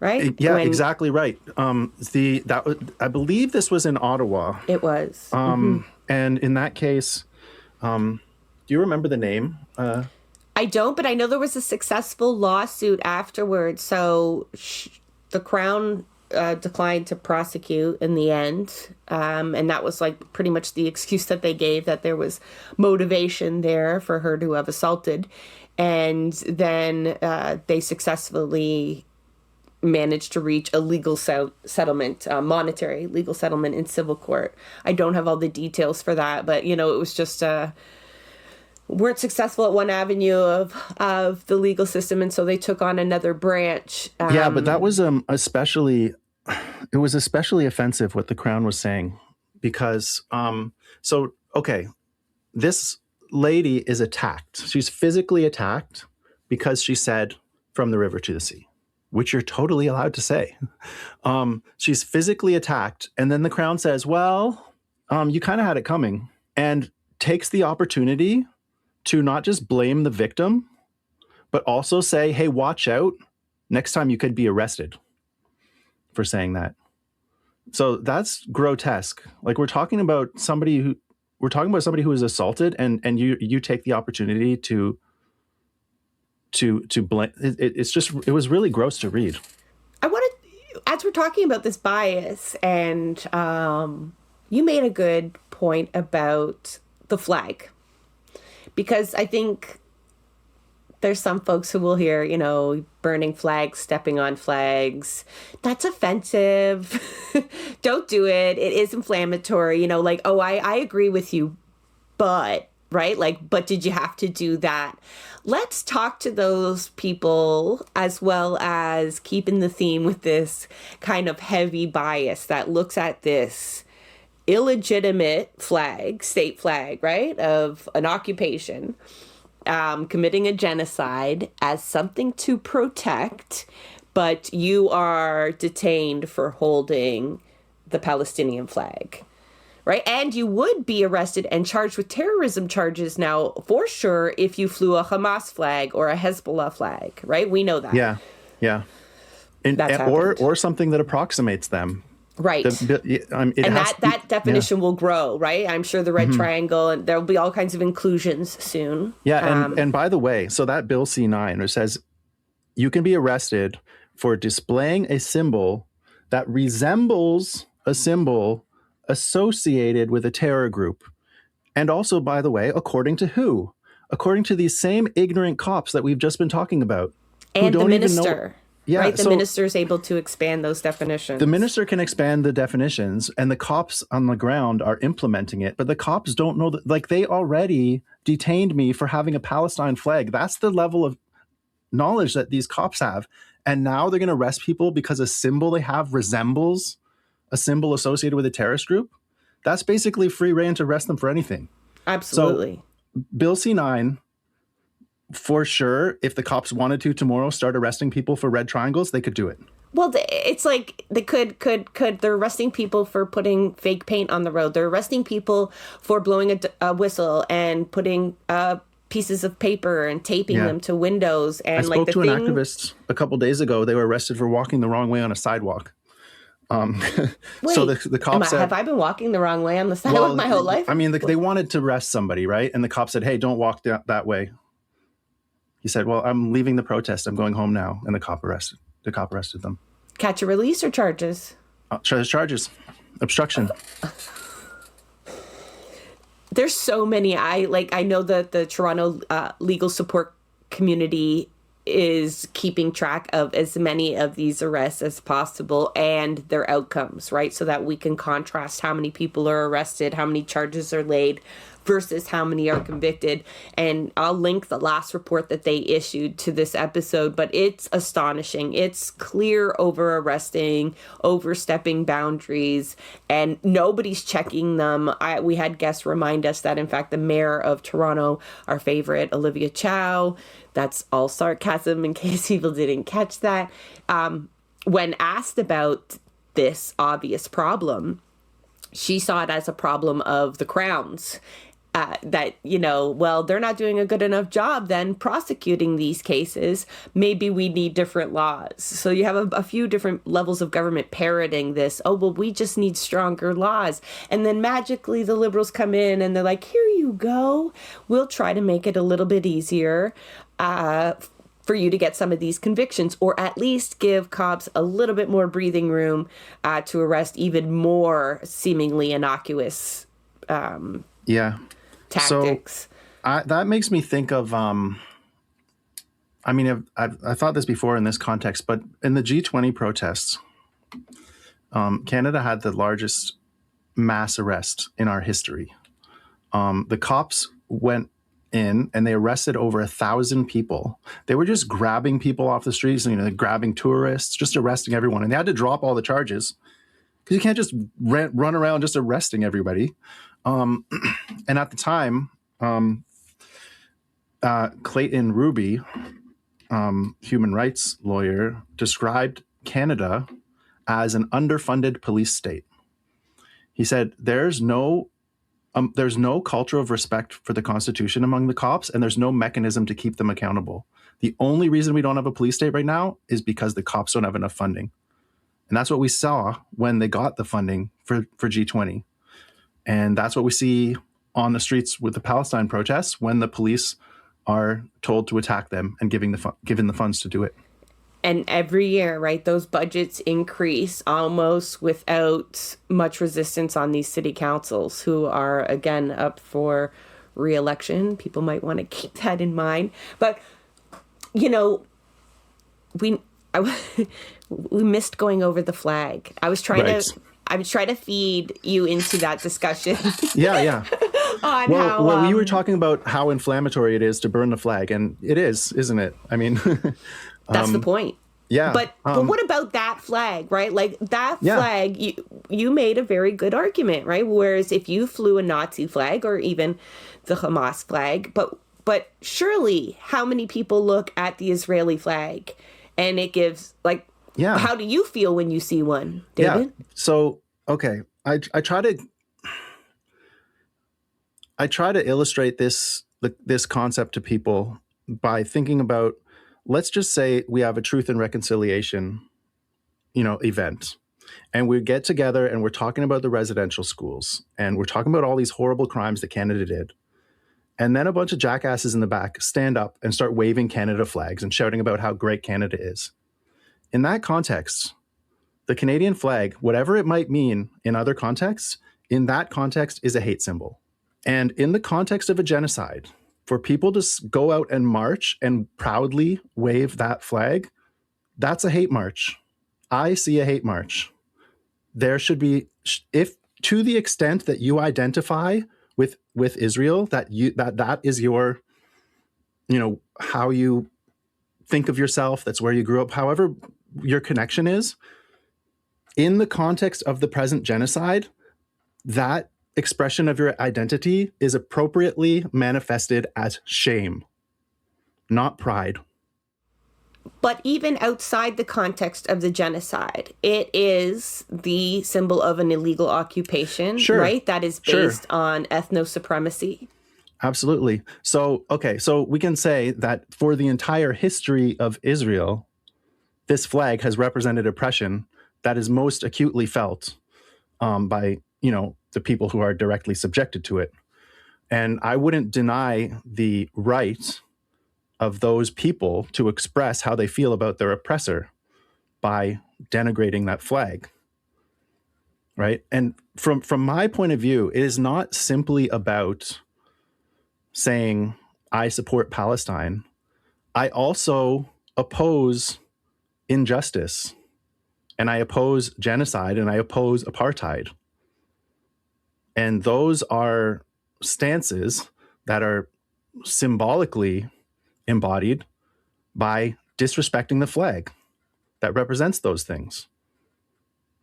Right? Yeah, exactly right. I believe this was in Ottawa. It was. And in that case, do you remember the name? I don't, but I know there was a successful lawsuit afterwards. So the Crown declined to prosecute in the end. And that was like pretty much the excuse that they gave, that there was motivation there for her to have assaulted. And then they successfully managed to reach a legal settlement, monetary legal settlement in civil court. I don't have all the details for that, but it was just weren't successful at one avenue of the legal system, and so they took on another branch. Yeah, but that was especially offensive what the Crown was saying, because this lady is attacked. She's physically attacked because she said "from the river to the sea," which you're totally allowed to say. She's physically attacked. And then the Crown says, well, you kind of had it coming, and takes the opportunity to not just blame the victim, but also say, hey, watch out. Next time you could be arrested for saying that. So that's grotesque. Like, we're talking about somebody who is assaulted, and you take the opportunity to blame. It was really gross to read. I wanted, as we're talking about this bias, and you made a good point about the flag, because I think there's some folks who will hear, burning flags, stepping on flags. That's offensive. Don't do it. It is inflammatory. I agree with you, but, right? Like, but did you have to do that? Let's talk to those people, as well as keeping the theme with this kind of heavy bias that looks at this illegitimate flag, state flag, right, of an occupation, committing a genocide as something to protect, but you are detained for holding the Palestinian flag, right? And you would be arrested and charged with terrorism charges now, for sure, if you flew a Hamas flag or a Hezbollah flag, right? We know that. Yeah, yeah. That's happened. Or something that approximates them. Right. That definition will grow, right? I'm sure the red triangle, and there'll be all kinds of inclusions soon. Yeah, and by the way, so that Bill C-9, it says you can be arrested for displaying a symbol that resembles a symbol associated with a terror group. And also, by the way, according to who? According to these same ignorant cops that we've just been talking about. And the minister. Yeah, right? The minister is able to expand those definitions. The minister can expand the definitions, and the cops on the ground are implementing it. But the cops don't know that, like, they already detained me for having a Palestine flag. That's the level of knowledge that these cops have. And now they're going to arrest people because a symbol they have resembles a symbol associated with a terrorist group. That's basically free rein to arrest them for anything. Absolutely. So, Bill C-9, for sure, if the cops wanted to tomorrow start arresting people for red triangles, they could do it. Well, it's like they could. They're arresting people for putting fake paint on the road. They're arresting people for blowing a whistle and putting pieces of paper and taping them to windows. And I spoke to an activist a couple days ago. They were arrested for walking the wrong way on a sidewalk. Wait, so the cops said, have I been walking the wrong way on the sidewalk my whole life? I mean, they wanted to arrest somebody, right? And the cop said, "Hey, don't walk that way." He said, "Well, I'm leaving the protest. I'm going home now." And the cop arrested them. Catch a release or charges? Charges. Obstruction. There's so many. I know that the Toronto legal support community is keeping track of as many of these arrests as possible and their outcomes, right? So that we can contrast how many people are arrested, how many charges are laid versus how many are convicted. And I'll link the last report that they issued to this episode, but it's astonishing. It's clear over arresting, overstepping boundaries, and nobody's checking them. We had guests remind us that, in fact, the mayor of Toronto, our favorite, Olivia Chow, that's all sarcasm in case people didn't catch that, when asked about this obvious problem, she saw it as a problem of the Crown's. That, well, they're not doing a good enough job then prosecuting these cases. Maybe we need different laws. So you have a few different levels of government parroting this. Oh, well, we just need stronger laws. And then magically the Liberals come in and they're like, here you go. We'll try to make it a little bit easier for you to get some of these convictions, or at least give cops a little bit more breathing room to arrest even more seemingly innocuous tactics. So that makes me think of, I thought this before in this context, but in the G20 protests, Canada had the largest mass arrest in our history. The cops went in and they arrested over 1,000 people. They were just grabbing people off the streets, grabbing tourists, just arresting everyone. And they had to drop all the charges because you can't just run around just arresting everybody. And at the time, Clayton Ruby, human rights lawyer, described Canada as an underfunded police state. He said, there's no culture of respect for the Constitution among the cops, and there's no mechanism to keep them accountable. The only reason we don't have a police state right now is because the cops don't have enough funding. And that's what we saw when they got the funding for G20. And that's what we see on the streets with the Palestine protests when the police are told to attack them and given the funds to do it. And every year, right, those budgets increase almost without much resistance on these city councils who are, again, up for re-election. People might want to keep that in mind. But, we missed going over the flag. I was trying to feed you into that discussion. Yeah. Well, you were talking about how inflammatory it is to burn the flag, and it is, isn't it? I mean, that's the point. Yeah. But what about that flag, right? Like that flag, you made a very good argument, right? Whereas if you flew a Nazi flag or even the Hamas flag, but surely how many people look at the Israeli flag and it gives how do you feel when you see one, David? Yeah. So, okay. I try to I try to illustrate this concept to people by thinking about, let's just say we have a truth and reconciliation, event, and we get together and we're talking about the residential schools and we're talking about all these horrible crimes that Canada did. And then a bunch of jackasses in the back stand up and start waving Canada flags and shouting about how great Canada is. In that context, the Canadian flag, whatever it might mean in other contexts, in that context is a hate symbol. And in the context of a genocide, for people to go out and march and proudly wave that flag, that's a hate march. I see a hate march. There should be, if to the extent that you identify with Israel, that is your, how you think of yourself, that's where you grew up, however your connection is, in the context of the present genocide, that expression of your identity is appropriately manifested as shame, not pride. But even outside the context of the genocide, it is the symbol of an illegal occupation, right? That is based on ethno-supremacy. Absolutely. So we can say that for the entire history of Israel, this flag has represented oppression that is most acutely felt by, the people who are directly subjected to it. And I wouldn't deny the right of those people to express how they feel about their oppressor by denigrating that flag, right? And from my point of view, it is not simply about saying, I support Palestine. I also oppose injustice, and I oppose genocide, and I oppose apartheid. And those are stances that are symbolically embodied by disrespecting the flag that represents those things.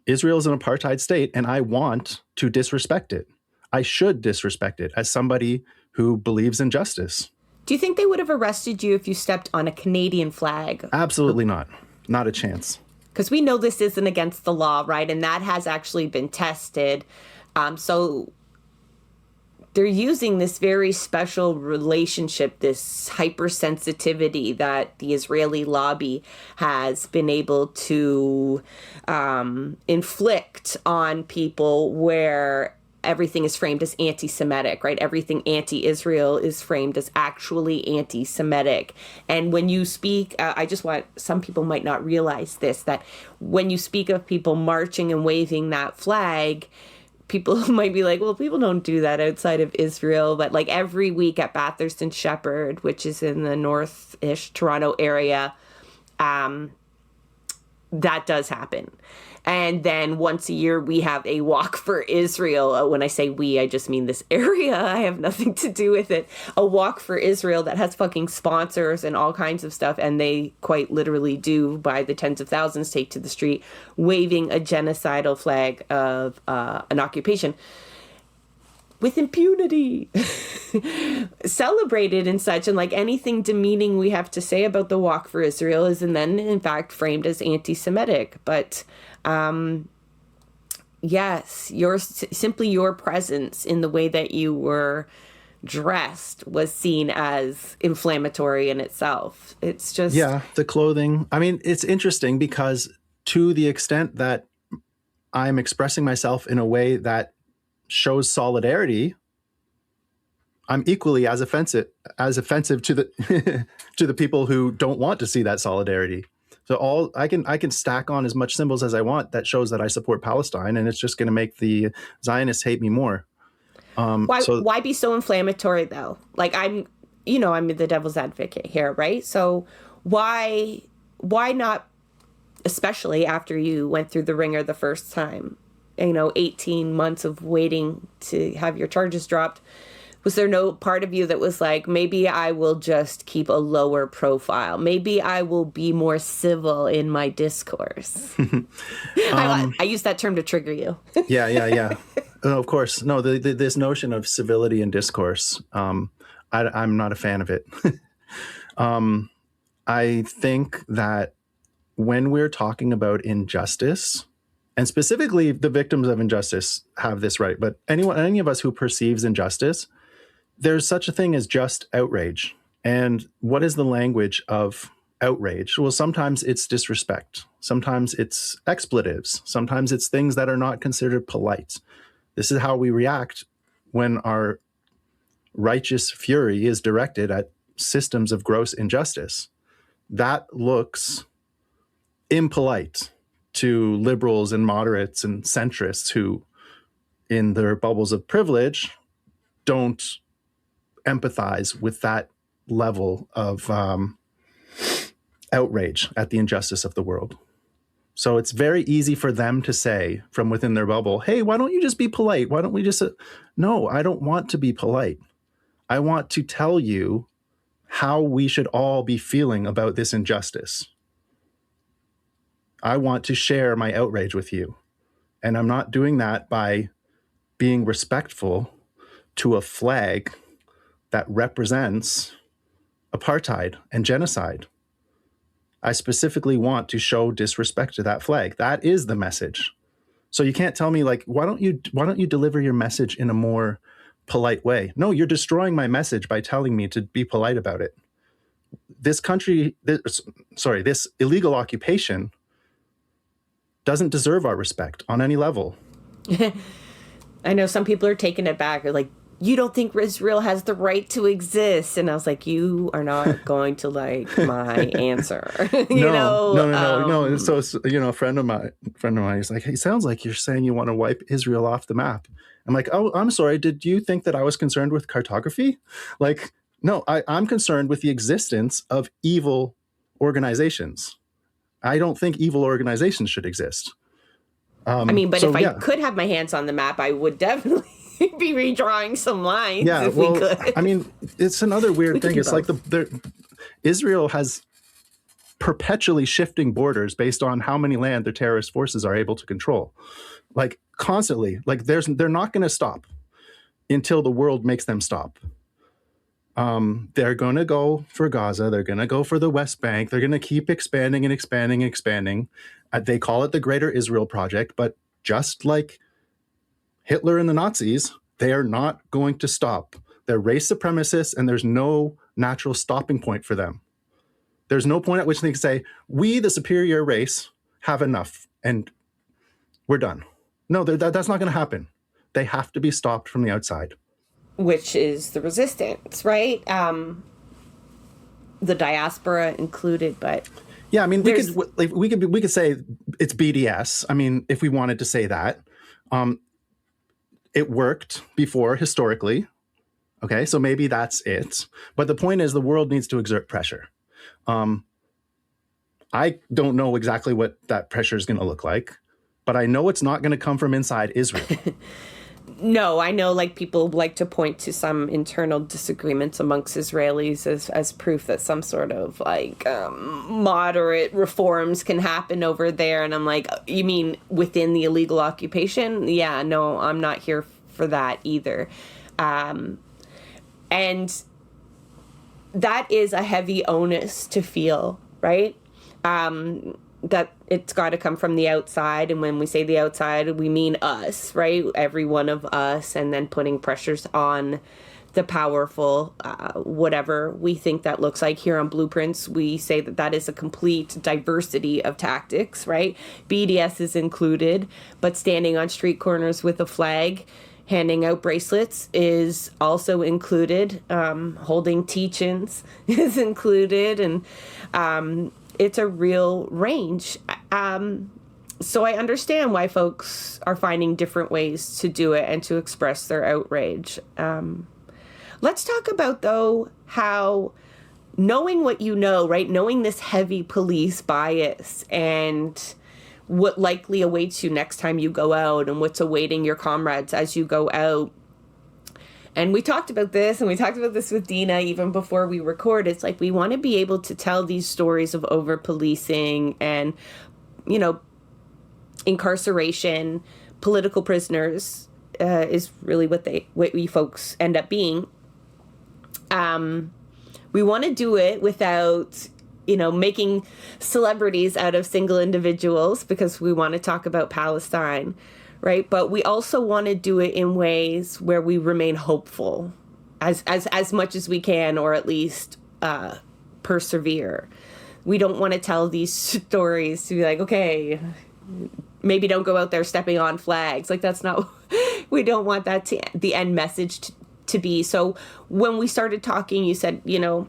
Israel is an apartheid state, and I want to disrespect it. I should disrespect it as somebody who believes in justice. Do you think they would have arrested you if you stepped on a Canadian flag? Absolutely not. Not a chance. Because we know this isn't against the law, right? And that has actually been tested. So they're using this very special relationship, this hypersensitivity that the Israeli lobby has been able to inflict on people, where everything is framed as anti-Semitic, right? Everything anti-Israel is framed as actually anti-Semitic. And when you speak, some people might not realize this, that when you speak of people marching and waving that flag, people might be like, well, people don't do that outside of Israel. But like every week at Bathurst and Shepherd, which is in the north-ish Toronto area, that does happen. And then once a year, we have a walk for Israel. When I say we, I just mean this area. I have nothing to do with it. A walk for Israel that has fucking sponsors and all kinds of stuff. And they quite literally do, by the tens of thousands, take to the street waving a genocidal flag of an occupation with impunity, celebrated and such. And like anything demeaning we have to say about the walk for Israel is, and then in fact framed as anti-Semitic. But yes, simply your presence in the way that you were dressed was seen as inflammatory in itself. It's just... Yeah, the clothing. I mean, it's interesting because to the extent that I'm expressing myself in a way that shows solidarity, I'm equally as offensive to the to the people who don't want to see that solidarity. So I can stack on as much symbols as I want that shows that I support Palestine, and it's just going to make the Zionists hate me more. Why be so inflammatory though? Like I'm the devil's advocate here, right? So why not, especially after you went through the ringer the first time, 18 months of waiting to have your charges dropped, was there no part of you that was like, maybe I will just keep a lower profile? Maybe I will be more civil in my discourse. I use that term to trigger you. Yeah. Of course. No, this notion of civility in discourse, I'm not a fan of it. I think that when we're talking about injustice, and specifically the victims of injustice have this right, but any of us who perceives injustice, there's such a thing as just outrage. And what is the language of outrage? Well, sometimes it's disrespect. Sometimes it's expletives. Sometimes it's things that are not considered polite. This is how we react when our righteous fury is directed at systems of gross injustice. That looks impolite to liberals and moderates and centrists who, in their bubbles of privilege, don't empathize with that level of outrage at the injustice of the world. So it's very easy for them to say from within their bubble, hey, why don't you just be polite? Why don't we just... No, I don't want to be polite. I want to tell you how we should all be feeling about this injustice. I want to share my outrage with you. And I'm not doing that by being respectful to a flag that represents apartheid and genocide. I specifically want to show disrespect to that flag. That is the message. So you can't tell me, like, why don't you deliver your message in a more polite way? No, you're destroying my message by telling me to be polite about it. This illegal occupation doesn't deserve our respect on any level. I know some people are taking it back. They're like, you don't think Israel has the right to exist? And I was like, you are not going to like my answer. No. So, a friend of mine, he's like, hey, it sounds like you're saying you want to wipe Israel off the map. I'm like, oh, I'm sorry. Did you think that I was concerned with cartography? Like, no, I'm concerned with the existence of evil organizations. I don't think evil organizations should exist. If I could have my hands on the map, I would definitely be redrawing some lines we could. I mean, it's another weird thing. It's like Israel has perpetually shifting borders based on how many land their terrorist forces are able to control. Like constantly, like they're not going to stop until the world makes them stop. They're going to go for Gaza. They're going to go for the West Bank. They're going to keep expanding and expanding and expanding. They call it the Greater Israel Project, but just like Hitler and the Nazis, they are not going to stop. They're race supremacists, and there's no natural stopping point for them. There's no point at which they can say, we, the superior race, have enough, and we're done. No, that's not going to happen. They have to be stopped from the outside. Which is the resistance, right? The diaspora included, but... Yeah, I mean, we could say it's BDS. I mean, if we wanted to say that. It worked before historically. Okay, so maybe that's it. But the point is the world needs to exert pressure. I don't know exactly what that pressure is going to look like, but I know it's not going to come from inside Israel. No, I know like people like to point to some internal disagreements amongst Israelis as proof that some sort of like moderate reforms can happen over there. And I'm like, you mean within the illegal occupation? Yeah, no, I'm not here for that either. And that is a heavy onus to feel, right? That it's got to come from the outside. And when we say the outside, we mean us, right? Every one of us, and then putting pressures on the powerful, whatever we think that looks like. Here on Blueprints, we say that is a complete diversity of tactics, right? BDS is included, but standing on street corners with a flag, handing out bracelets is also included. Holding teach-ins is included, and it's a real range. So I understand why folks are finding different ways to do it and to express their outrage. Let's talk about, though, how knowing what you know, right? Knowing this heavy police bias and what likely awaits you next time you go out and what's awaiting your comrades as you go out. And we talked about this, and we talked about this with Dina even before we record. It's like we want to be able to tell these stories of over-policing and, incarceration, political prisoners is really what we folks end up being. We want to do it without, making celebrities out of single individuals because we want to talk about Palestine. Right. But we also want to do it in ways where we remain hopeful. as much as we can, or at least persevere. We don't want to tell these stories to be like, okay, maybe don't go out there stepping on flags. Like, that's not, we don't want that to the end message to be. So when we started talking, you said, you know,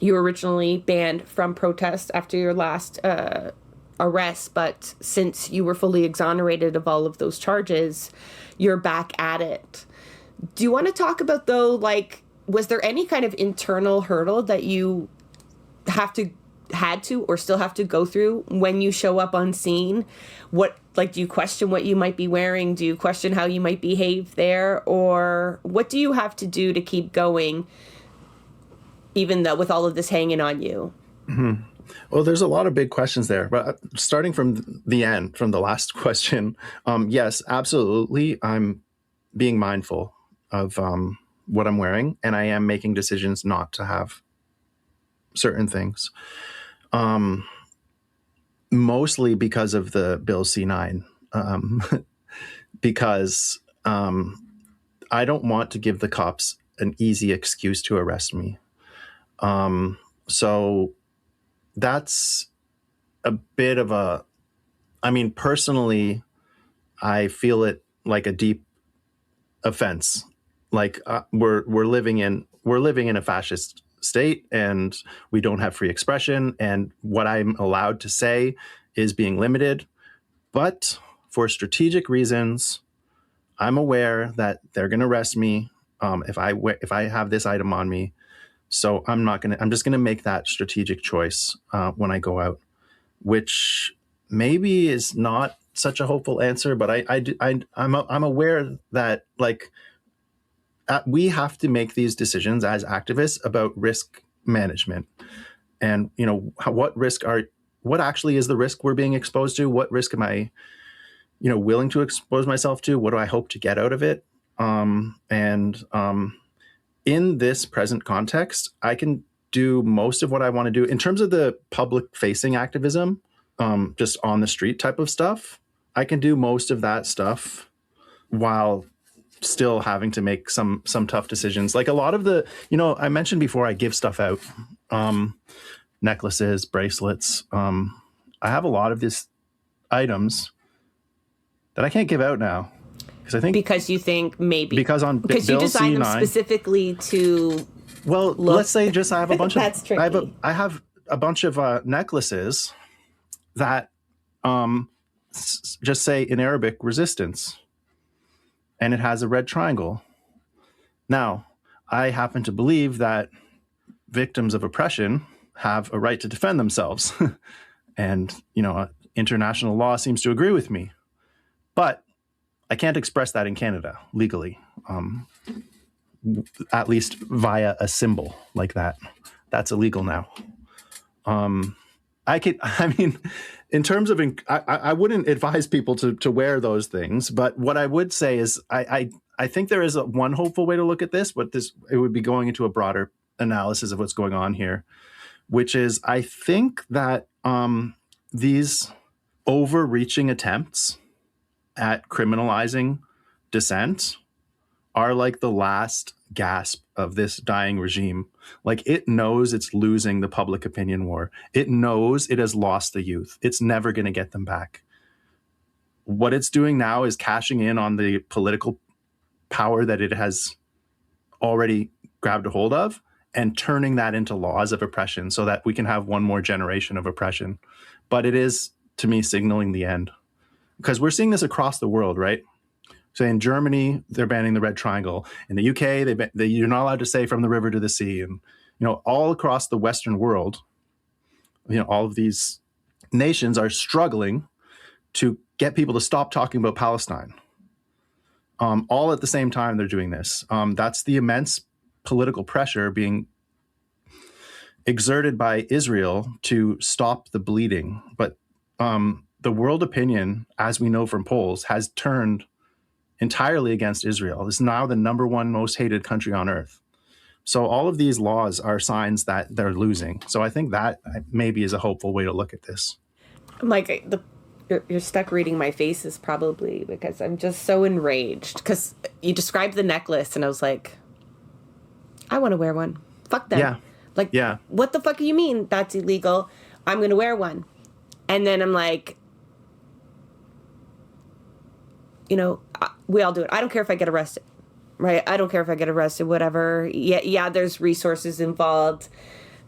you were originally banned from protest after your last arrest, but since you were fully exonerated of all of those charges, you're back at it. Do you want to talk about, though, like, was there any kind of internal hurdle that you had to or still have to go through when you show up on scene? What, like, do you question what you might be wearing? Do you question how you might behave there? Or what do you have to do to keep going, even though with all of this hanging on you? Mm-hmm. Well, there's a lot of big questions there, but starting from the end, from the last question, yes, absolutely. I'm being mindful of what I'm wearing, and I am making decisions not to have certain things. Mostly because of the Bill C-9, because I don't want to give the cops an easy excuse to arrest me. So that's a bit of a, I mean, personally, I feel it like a deep offense. Like we're living in a fascist state, and we don't have free expression, and what I'm allowed to say is being limited. But for strategic reasons, I'm aware that they're going to arrest me if I have this item on me. So I'm just gonna make that strategic choice when I go out, which maybe is not such a hopeful answer, but I'm aware that, like, we have to make these decisions as activists about risk management, and you know, what actually is the risk we're being exposed to? What risk am I, you know, willing to expose myself to? What do I hope to get out of it? In this present context, I can do most of what I want to do in terms of the public-facing activism, just on the street type of stuff. I can do most of that stuff while still having to make some tough decisions. Like a lot of the, you know, I mentioned before, I give stuff out, necklaces, bracelets. I have a lot of these items that I can't give out now. Because you think maybe because you designed them specifically to. Well, let's say just I have a bunch That's of tricky. I have a bunch of necklaces that just say in Arabic resistance, and it has a red triangle. Now, I happen to believe that victims of oppression have a right to defend themselves, and you know, international law seems to agree with me, but I can't express that in Canada legally, at least via a symbol like that. That's illegal now. In terms of, I wouldn't advise people to wear those things, but what I would say is I think there is one hopeful way to look at this, but it would be going into a broader analysis of what's going on here, which is I think that these overreaching attempts at criminalizing dissent are like the last gasp of this dying regime. Like, it knows it's losing the public opinion war. It knows it has lost the youth. It's never going to get them back. What it's doing now is cashing in on the political power that it has already grabbed a hold of and turning that into laws of oppression so that we can have one more generation of oppression. But it is, to me, signaling the end. Because we're seeing this across the world, right? So in Germany, they're banning the red triangle. In the UK, you're not allowed to say from the river to the sea. And, you know, all across the Western world, you know, all of these nations are struggling to get people to stop talking about Palestine. All at the same time they're doing this. That's the immense political pressure being exerted by Israel to stop the bleeding. But the world opinion, as we know from polls, has turned entirely against Israel. It's now the number one most hated country on earth. So all of these laws are signs that they're losing. So I think that maybe is a hopeful way to look at this. Like, you're stuck reading my faces probably because I'm just so enraged. Because you described the necklace and I was like, I want to wear one. Fuck them. Yeah. Like, Yeah. what the fuck do you mean that's illegal? I'm going to wear one. And then I'm like, we all do it. I don't care if I get arrested, right? I don't care if I get arrested, whatever. Yeah, there's resources involved.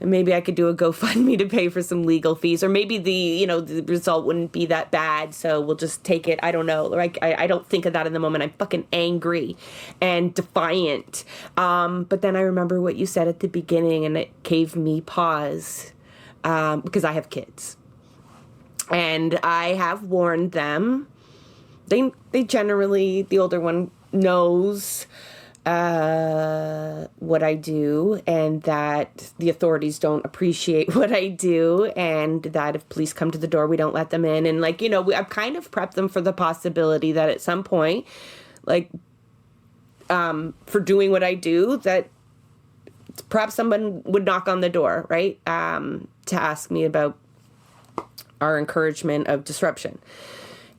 And maybe I could do a GoFundMe to pay for some legal fees, or maybe the result wouldn't be that bad, so we'll just take it. I don't know. Like, I don't think of that in the moment. I'm fucking angry and defiant. But then I remember what you said at the beginning, and it gave me pause, because I have kids, and I have warned them. They generally, the older one knows what I do, and that the authorities don't appreciate what I do, and that if police come to the door, we don't let them in. And I've kind of prepped them for the possibility that at some point, for doing what I do, that perhaps someone would knock on the door, right? To ask me about our encouragement of disruption,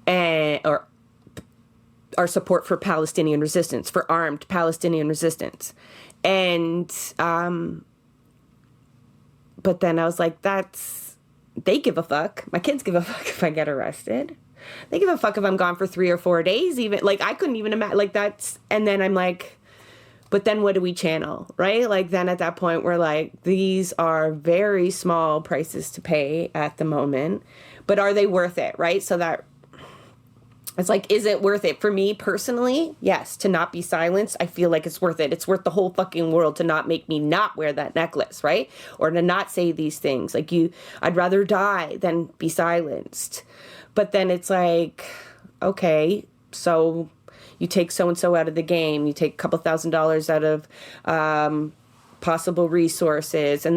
or our support for Palestinian resistance, for armed Palestinian resistance. And, but then I was like, they give a fuck. My kids give a fuck if I get arrested. They give a fuck if I'm gone for 3 or 4 days, even. I couldn't even imagine, and then I'm like, but then what do we channel, right? Then at that point, we're like, these are very small prices to pay at the moment, but are they worth it, right? So that, it's like, is it worth it? For me personally, yes, to not be silenced, I feel like it's worth it. It's worth the whole fucking world to not make me not wear that necklace, right? Or to not say these things. I'd rather die than be silenced. But then it's like, okay, so you take so-and-so out of the game. You take a couple $1,000s out of possible resources.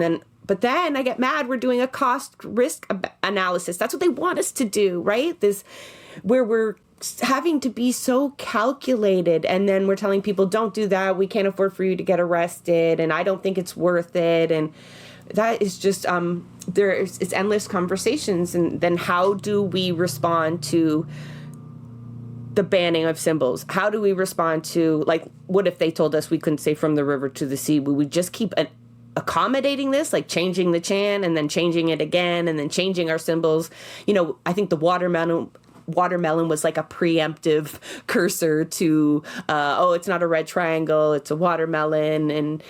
But then I get mad. We're doing a cost risk analysis. That's what they want us to do, right? Where we're having to be so calculated, and then we're telling people, don't do that, we can't afford for you to get arrested, and I don't think it's worth it. And that is just it's endless conversations. And then how do we respond to the banning of symbols? How do we respond to, what if they told us we couldn't say from the river to the sea? Would we just keep accommodating this, changing the chant and then changing it again and then changing our symbols? I think the watermelon was like a preemptive cursor to, it's not a red triangle, it's a watermelon, and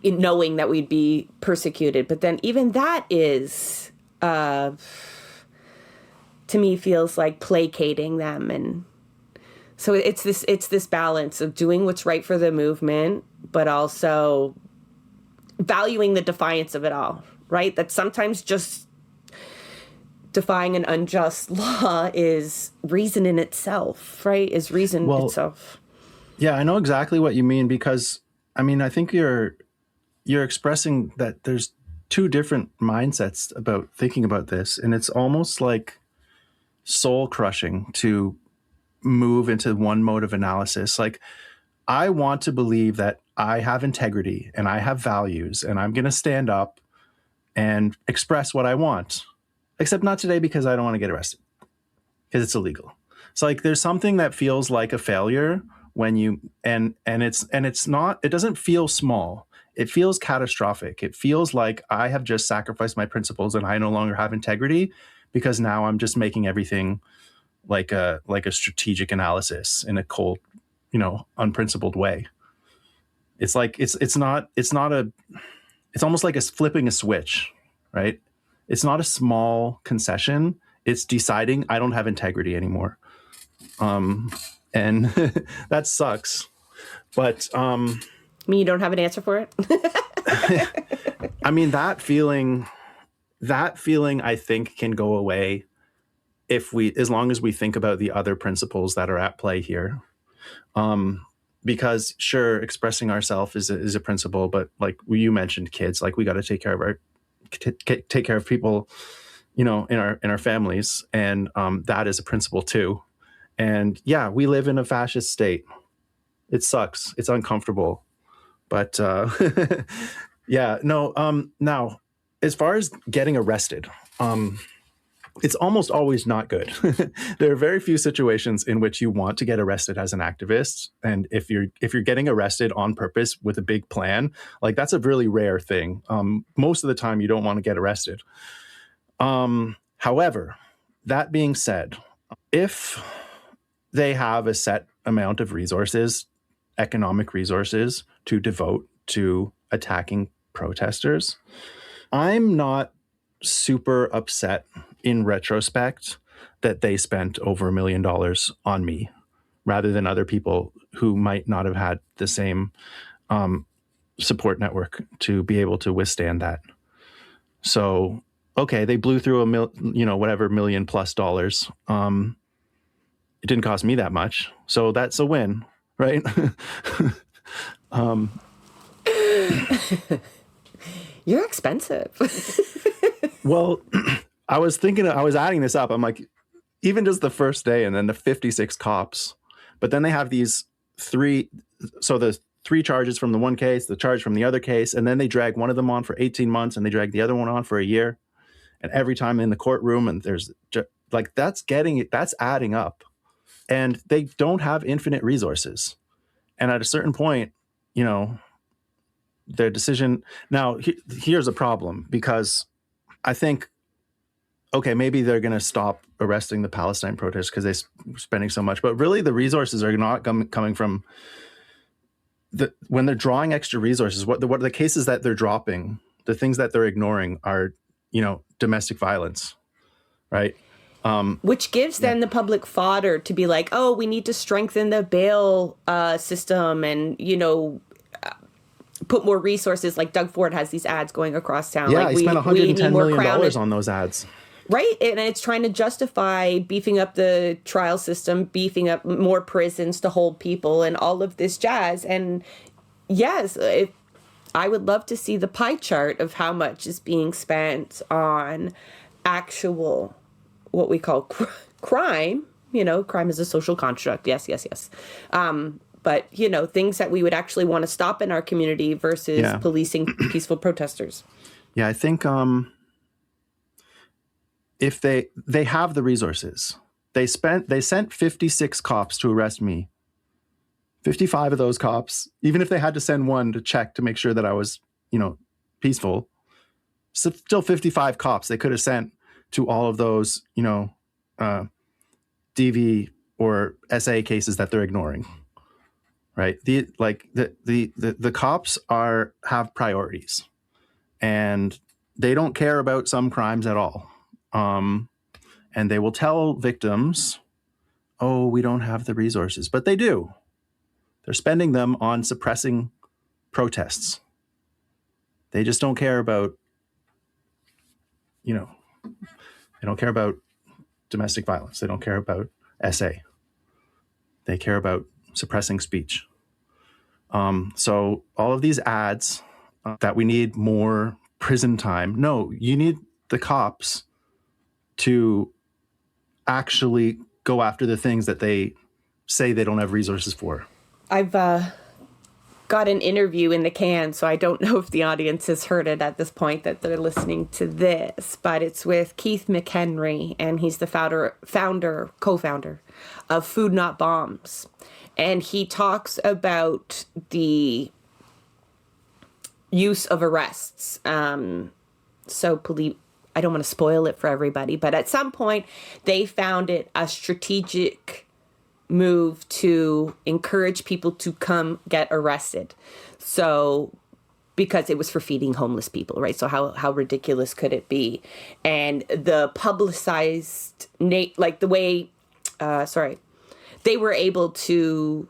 in knowing that we'd be persecuted. But then even that is, to me, feels like placating them. And so it's this balance of doing what's right for the movement, but also valuing the defiance of it all, right? That sometimes just defying an unjust law is reason in itself, right? Is reason itself. Yeah, I know exactly what you mean, because I think you're expressing that there's two different mindsets about thinking about this, and it's almost like soul crushing to move into one mode of analysis. I want to believe that I have integrity and I have values, and I'm going to stand up and express what I want. Except not today, because I don't want to get arrested, because it's illegal. So there's something that feels like a failure when you, and it's not, it doesn't feel small. It feels catastrophic. It feels like I have just sacrificed my principles and I no longer have integrity, because now I'm just making everything like a strategic analysis in a cold, unprincipled way. It's it's almost like flipping a switch, right? It's not a small concession. It's deciding I don't have integrity anymore. And that sucks. But you don't have an answer for it? that feeling I think can go away as long as we think about the other principles that are at play here. Because sure, expressing ourselves is a principle, but you mentioned kids, we got to take care of people, in our families, and that is a principle too. And yeah, we live in a fascist state. It sucks. It's uncomfortable, but yeah, no. Now, as far as getting arrested, it's almost always not good. There are very few situations in which you want to get arrested as an activist, and if you're getting arrested on purpose with a big plan, like that's a really rare thing. Most of the time, you don't want to get arrested. However, that being said, if they have a set amount of resources, economic resources, to devote to attacking protesters, I'm not super upset in retrospect that they spent over $1 million on me rather than other people who might not have had the same support network to be able to withstand that. So, okay, they blew through $1 million plus dollars. It didn't cost me that much, so that's a win, right? You're expensive. Well, I was adding this up. I'm like, even just the first day and then the 56 cops, but then they have these the 3 charges from the one case, the charge from the other case, and then they drag one of them on for 18 months and they drag the other one on for a year. And every time in the courtroom, and there's like, that's adding up, and they don't have infinite resources. And at a certain point, their decision. Now, here's a problem, because I think, okay, maybe they're going to stop arresting the Palestine protesters because they're spending so much. But really, the resources are not coming from when they're drawing extra resources. What the cases that they're dropping, the things that they're ignoring are, domestic violence, right? Which gives them the public fodder to be like, oh, we need to strengthen the bail system and, put more resources. Like Doug Ford has these ads going across town. Yeah, like, he spent $110 million on those ads. Right. And it's trying to justify beefing up the trial system, beefing up more prisons to hold people and all of this jazz. And yes, I would love to see the pie chart of how much is being spent on actual, what we call crime. Crime is a social construct. Yes. But, things that we would actually want to stop in our community versus policing peaceful protesters. Yeah, I think if they have the resources, they sent 56 cops to arrest me. 55 of those cops, even if they had to send one to check to make sure that I was, peaceful, still 55 cops they could have sent to all of those, DV or SA cases that they're ignoring. Right. The cops have priorities, and they don't care about some crimes at all. And they will tell victims, oh, we don't have the resources, but they do. They're spending them on suppressing protests. They just don't care about, they don't care about domestic violence. They don't care about SA. They care about suppressing speech. So all of these ads that we need more prison time. No, you need the cops to actually go after the things that they say they don't have resources for. I've got an interview in the can, so I don't know if the audience has heard it at this point that they're listening to this, but it's with Keith McHenry, and he's the co-founder of Food Not Bombs. And he talks about the use of arrests. So I don't want to spoil it for everybody, but at some point they found it a strategic move to encourage people to come get arrested. So because it was for feeding homeless people, right? So how ridiculous could it be? And the publicized, like the way, they were able to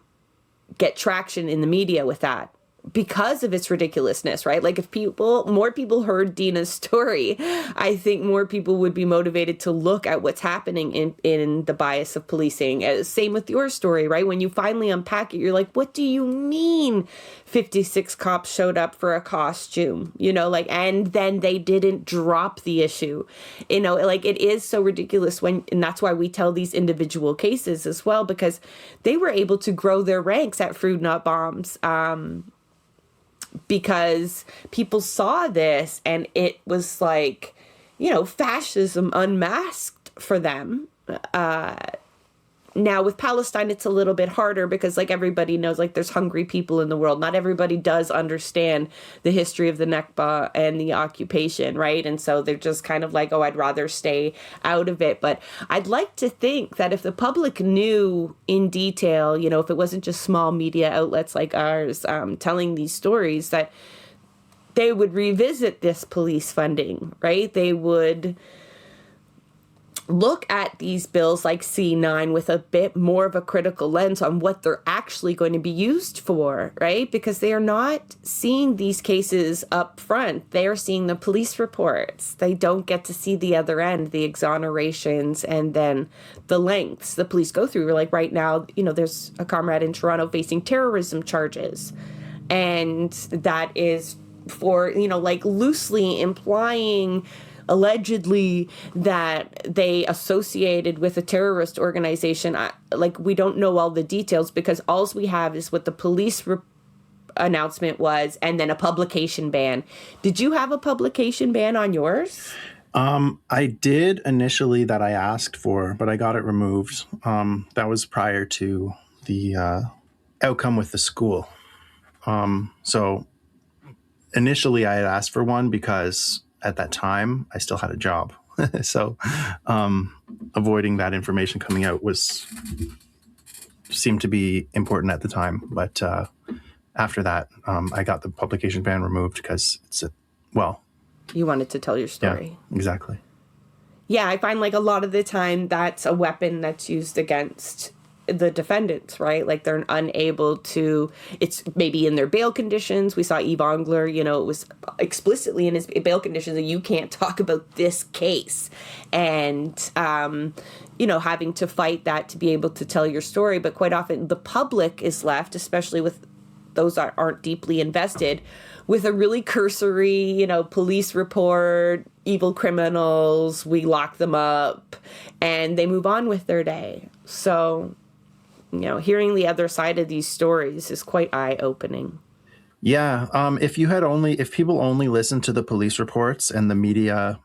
get traction in the media with that because of its ridiculousness, right? Like if more people heard Dina's story, I think more people would be motivated to look at what's happening in the bias of policing. Same with your story, right? When you finally unpack it, you're like, what do you mean 56 cops showed up for a costume? And then they didn't drop the issue. It is so ridiculous and that's why we tell these individual cases as well, because they were able to grow their ranks at Food Not Bombs. Because people saw this and it was like, fascism unmasked for them. Now with Palestine, it's a little bit harder because, like, everybody knows, like, there's hungry people in the world. Not everybody does understand the history of the Nakba and the occupation, right? And so they're just kind of like, oh, I'd rather stay out of it. But I'd like to think that if the public knew in detail, if it wasn't just small media outlets like ours telling these stories, that they would revisit this police funding, right? They would look at these bills like C9 with a bit more of a critical lens on what they're actually going to be used for, right? Because they are not seeing these cases up front. They are seeing the police reports. They don't get to see the other end, the exonerations, and then the lengths the police go through. Like right now, there's a comrade in Toronto facing terrorism charges. And that is for, like loosely implying allegedly that they associated with a terrorist organization. We don't know all the details because all we have is what the police announcement was and then a publication ban. Did you have a publication ban on yours? I did initially, that I asked for, but I got it removed. That was prior to the outcome with the school. So initially I had asked for one because at that time I still had a job. So avoiding that information coming out seemed to be important at the time. But after that, I got the publication ban removed because you wanted to tell your story. Yeah, exactly. Yeah, I find like a lot of the time that's a weapon that's used against the defendants, right? Like they're unable to, it's maybe in their bail conditions. We saw Yves Angler, it was explicitly in his bail conditions that you can't talk about this case. And, having to fight that to be able to tell your story. But quite often the public is left, especially with those that aren't deeply invested, with a really cursory, police report, evil criminals, we lock them up, and they move on with their day. So, hearing the other side of these stories is quite eye-opening. Yeah. If people only listened to the police reports and the media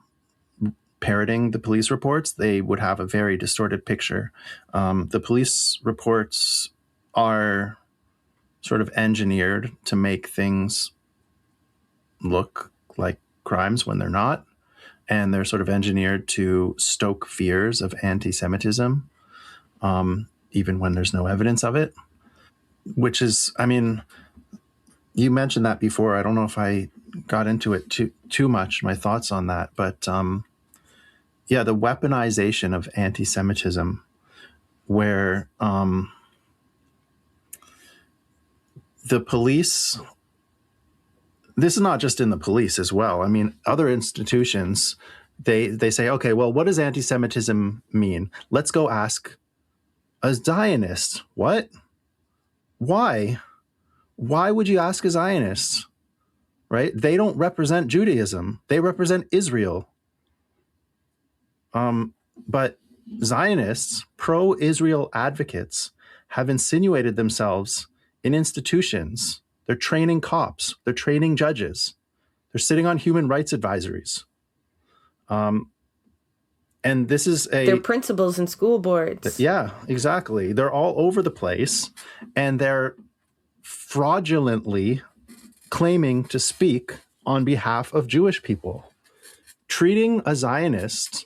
parroting the police reports, they would have a very distorted picture. The police reports are sort of engineered to make things look like crimes when they're not. And they're sort of engineered to stoke fears of anti-Semitism, even when there's no evidence of it, which is, you mentioned that before. I don't know if I got into it too much, my thoughts on that. But the weaponization of anti-Semitism, where the police, this is not just in the police as well. Other institutions, they say, okay, well, what does anti-Semitism mean? Let's go ask a Zionist. What? Why? Why would you ask a Zionist? Right? They don't represent Judaism. They represent Israel. But Zionists, pro-Israel advocates, have insinuated themselves in institutions. They're training cops. They're training judges. They're sitting on human rights advisories. And this is they're principals in school boards. Yeah, exactly. They're all over the place, and they're fraudulently claiming to speak on behalf of Jewish people. Treating a Zionist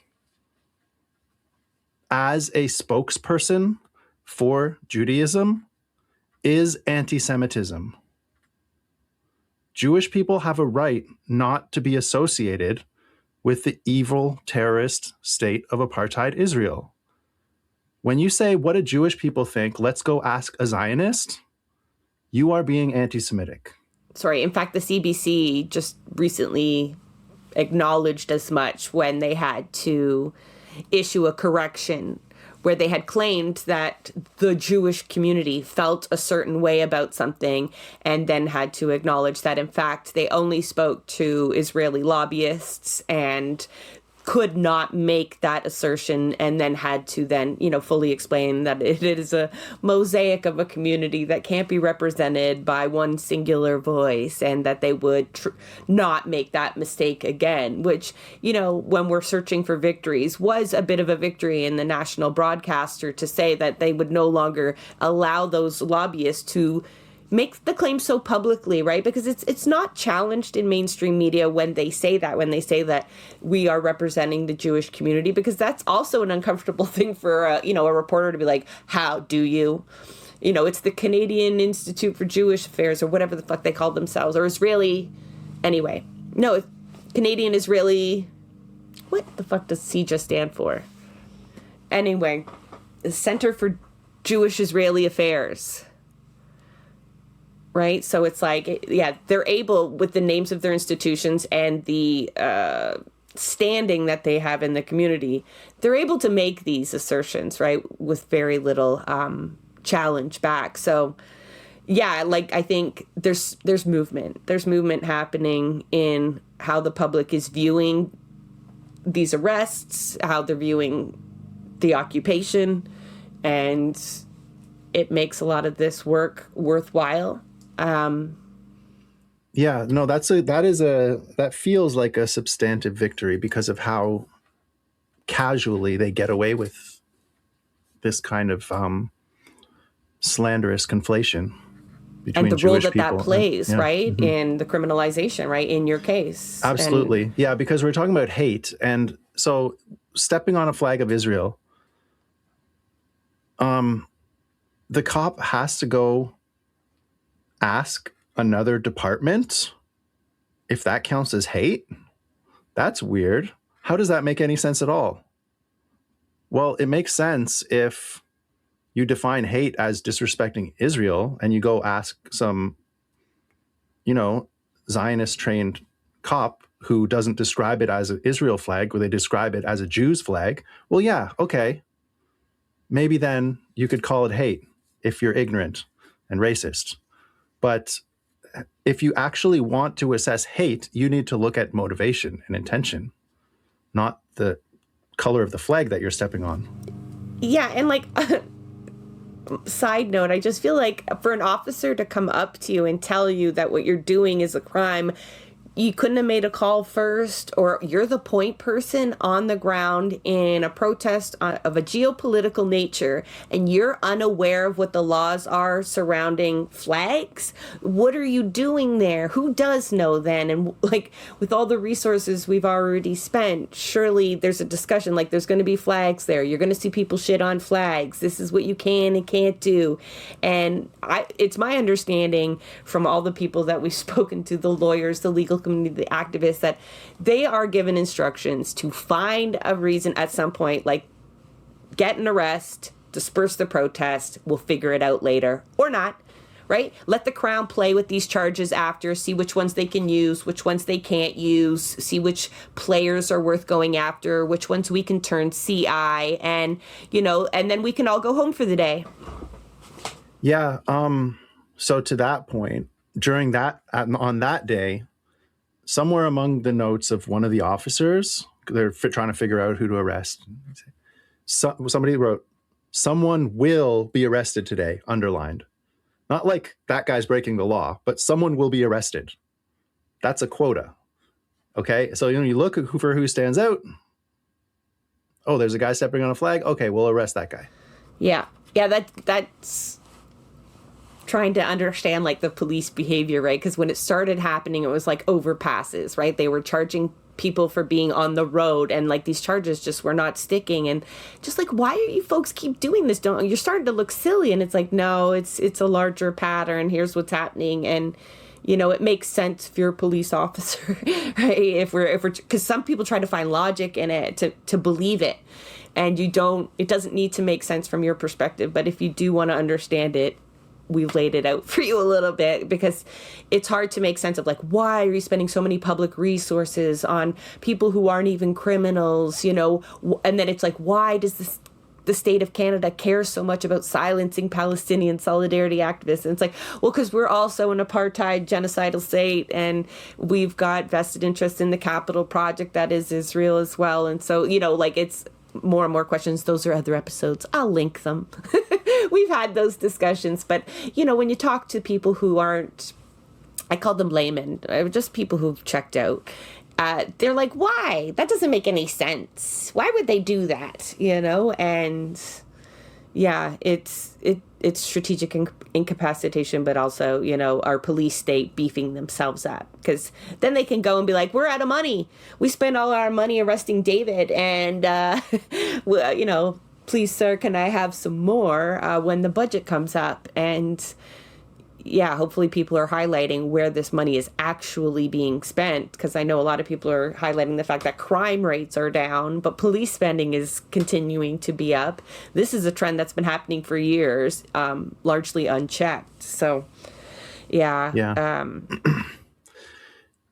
as a spokesperson for Judaism is anti-Semitism. Jewish people have a right not to be associated with the evil terrorist state of apartheid Israel. When you say, what do Jewish people think? Let's go ask a Zionist. You are being anti-Semitic. Sorry. In fact, the CBC just recently acknowledged as much when they had to issue a correction where they had claimed that the Jewish community felt a certain way about something and then had to acknowledge that, in fact, they only spoke to Israeli lobbyists and could not make that assertion and then had to then, fully explain that it is a mosaic of a community that can't be represented by one singular voice, and that they would not make that mistake again, which, when we're searching for victories, was a bit of a victory in the national broadcaster to say that they would no longer allow those lobbyists to make the claim so publicly, right? Because it's not challenged in mainstream media when they say that we are representing the Jewish community, because that's also an uncomfortable thing for a reporter to be like, how do you? It's the Canadian Institute for Jewish Affairs, or whatever the fuck they call themselves, or Israeli. Anyway, no, Canadian Israeli. What the fuck does CJA stand for? Anyway, the Center for Jewish Israeli Affairs. Right? So it's like, yeah, they're able, with the names of their institutions and the standing that they have in the community, they're able to make these assertions, right, with very little challenge back. So, yeah, like, I think there's movement. There's movement happening in how the public is viewing these arrests, how they're viewing the occupation, and it makes a lot of this work worthwhile. Yeah, no, that feels like a substantive victory because of how casually they get away with this kind of slanderous conflation between and the Jewish role that people. That plays, yeah. right, Mm-hmm. in the criminalization, right, in your case. Absolutely. Yeah, because we're talking about hate. And so stepping on a flag of Israel, the cop has to go ask another department if that counts as hate. That's weird. How does that make any sense at all? Well, it makes sense if you define hate as disrespecting Israel and you go ask some, Zionist trained cop who doesn't describe it as an Israel flag, or they describe it as a Jew's flag. Well, yeah, okay. Maybe then you could call it hate if you're ignorant and racist. But if you actually want to assess hate, you need to look at motivation and intention, not the color of the flag that you're stepping on. Yeah, and like, side note, I just feel like for an officer to come up to you and tell you that what you're doing is a crime, you couldn't have made a call first, or you're the point person on the ground in a protest of a geopolitical nature, and you're unaware of what the laws are surrounding flags. What are you doing there? Who does know then? And like, with all the resources we've already spent, surely there's a discussion, like there's going to be flags there. You're going to see people shit on flags. This is what you can and can't do. And it's my understanding from all the people that we've spoken to, the lawyers, the legal community, the activists, that they are given instructions to find a reason at some point, like get an arrest, disperse the protest, we'll figure it out later, or not, right? Let the Crown play with these charges after, see which ones they can use, which ones they can't use, see which players are worth going after, which ones we can turn CI, and, and then we can all go home for the day. Yeah. So to that point, on that day, somewhere among the notes of one of the officers, they're trying to figure out who to arrest. Somebody wrote, "Someone will be arrested today," underlined. Not like that guy's breaking the law, but someone will be arrested. That's a quota. Okay. So, you look for who stands out. Oh, there's a guy stepping on a flag. Okay, we'll arrest that guy. Yeah. Yeah, that's trying to understand like the police behavior, right? Because when it started happening, it was like overpasses, right? They were charging people for being on the road, and like these charges just were not sticking, and just like, why are you folks keep doing this? You're starting to look silly. And it's like, no, it's a larger pattern. Here's what's happening. And it makes sense if you're a police officer, right? If we're because some people try to find logic in it to believe it, and it doesn't need to make sense from your perspective. But if you do want to understand it, we've laid it out for you a little bit, because it's hard to make sense of like, why are you spending so many public resources on people who aren't even criminals, and then it's like, why does the state of Canada cares so much about silencing Palestinian solidarity activists. And it's like, well, because we're also an apartheid genocidal state, and we've got vested interest in the capital project that is Israel as well. And so, like, it's more and more questions. Those are other episodes. I'll link them. We've had those discussions. But, when you talk to people who aren't, I call them laymen, just people who've checked out, they're like, why? That doesn't make any sense. Why would they do that? And yeah, it's strategic incapacitation, but also, our police state beefing themselves up, because then they can go and be like, we're out of money. We spent all our money arresting David, and, please, sir, can I have some more when the budget comes up? And yeah, hopefully people are highlighting where this money is actually being spent, because I know a lot of people are highlighting the fact that crime rates are down, but police spending is continuing to be up. This is a trend that's been happening for years, largely unchecked. So, yeah.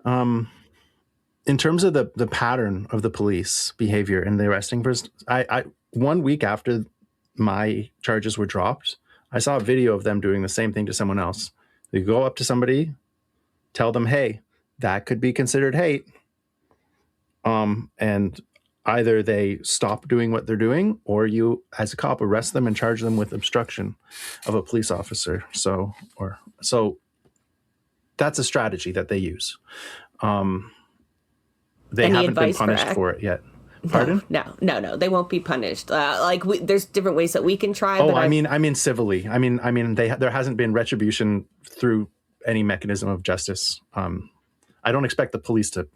In terms of the pattern of the police behavior in the arresting person, I 1 week after my charges were dropped, I saw a video of them doing the same thing to someone else. They go up to somebody, tell them, hey, that could be considered hate. And either they stop doing what they're doing, or you, as a cop, arrest them and charge them with obstruction of a police officer. So that's a strategy that they use. They Any haven't been advice punished for it yet. Pardon? No, they won't be punished. There's different ways that we can try. Oh, but I mean civilly. I mean, there hasn't been retribution through any mechanism of justice. I don't expect the police to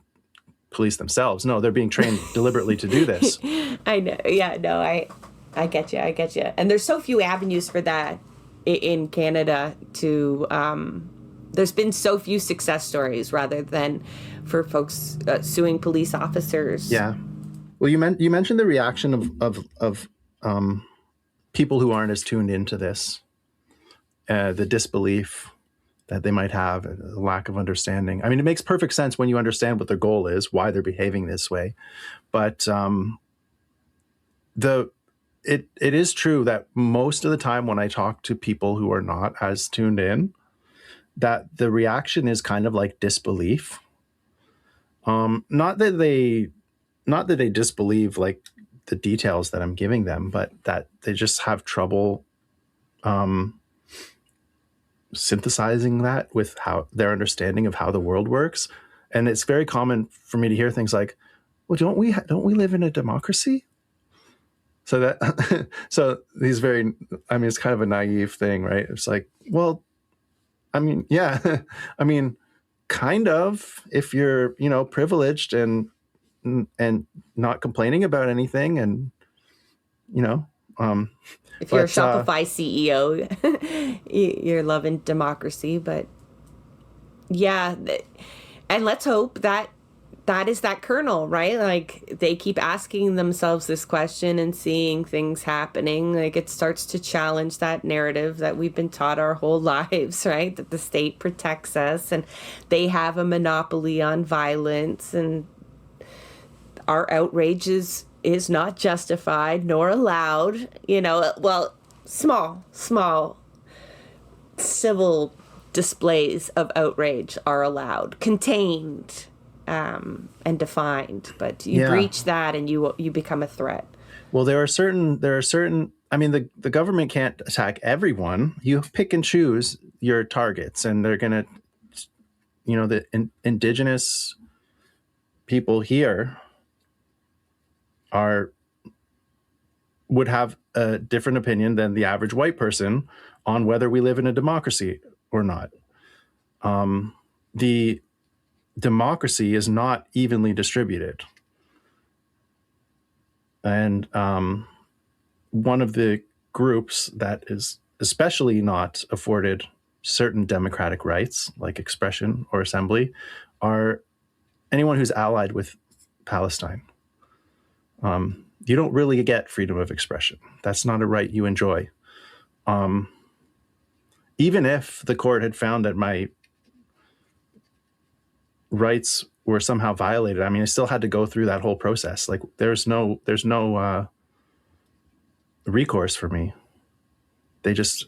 police themselves. No, they're being trained deliberately to do this. I know. Yeah, no, I get you. And there's so few avenues for that in Canada to, there's been so few success stories rather than for folks suing police officers. Yeah. Well, you mentioned the reaction of people who aren't as tuned into this, the disbelief that they might have, the lack of understanding. I mean, it makes perfect sense when you understand what their goal is, why they're behaving this way. But it is true that most of the time when I talk to people who are not as tuned in, that the reaction is kind of like disbelief. Not that they disbelieve like the details that I'm giving them, but that they just have trouble synthesizing that with how their understanding of how the world works. And it's very common for me to hear things like, well, don't we live in a democracy? So these it's kind of a naive thing, right? It's like, well, I mean, yeah, I mean, kind of, if you're, privileged and not complaining about anything, and if you're a Shopify CEO, you're loving democracy. But yeah, and let's hope that is that kernel, right? Like, they keep asking themselves this question and seeing things happening. Like, it starts to challenge that narrative that we've been taught our whole lives, right? That the state protects us and they have a monopoly on violence, and our outrage is not justified nor allowed. Well, small civil displays of outrage are allowed, contained, and defined, but you breach that and you become a threat. Well, there are certain, I mean, the government can't attack everyone. You pick and choose your targets, and they're going to, the indigenous people here would have a different opinion than the average white person on whether we live in a democracy or not. The democracy is not evenly distributed. And one of the groups that is especially not afforded certain democratic rights, like expression or assembly, are anyone who's allied with Palestine. You don't really get freedom of expression. That's not a right you enjoy. Even if the court had found that my rights were somehow violated, I mean, I still had to go through that whole process. Like, there's no recourse for me. They just,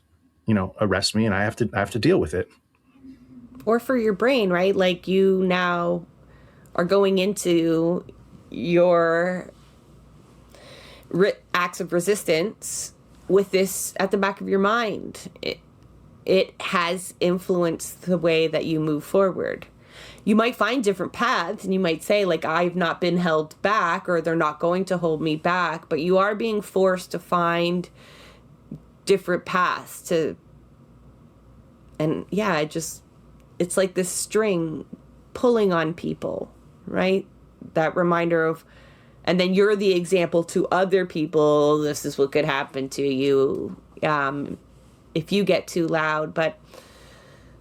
arrest me and I have to deal with it. Or for your brain, right? Like you now are going into your acts of resistance with this at the back of your mind. It has influenced the way that you move forward. You might find different paths and you might say, like, I've not been held back or they're not going to hold me back, but you are being forced to find different paths to. And yeah, it's like this string pulling on people, right? That reminder of, and then you're the example to other people. This is what could happen to you if you get too loud. But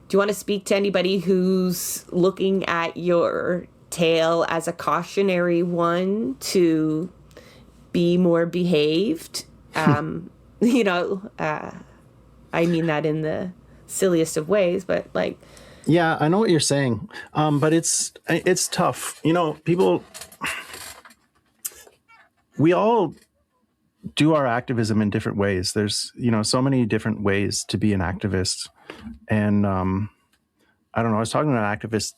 do you want to speak to anybody who's looking at your tale as a cautionary one to be more behaved? I mean that in the silliest of ways, but like. Yeah, I know what you're saying. But it's tough. People, we all do our activism in different ways. There's, so many different ways to be an activist. And I don't know, I was talking to an activist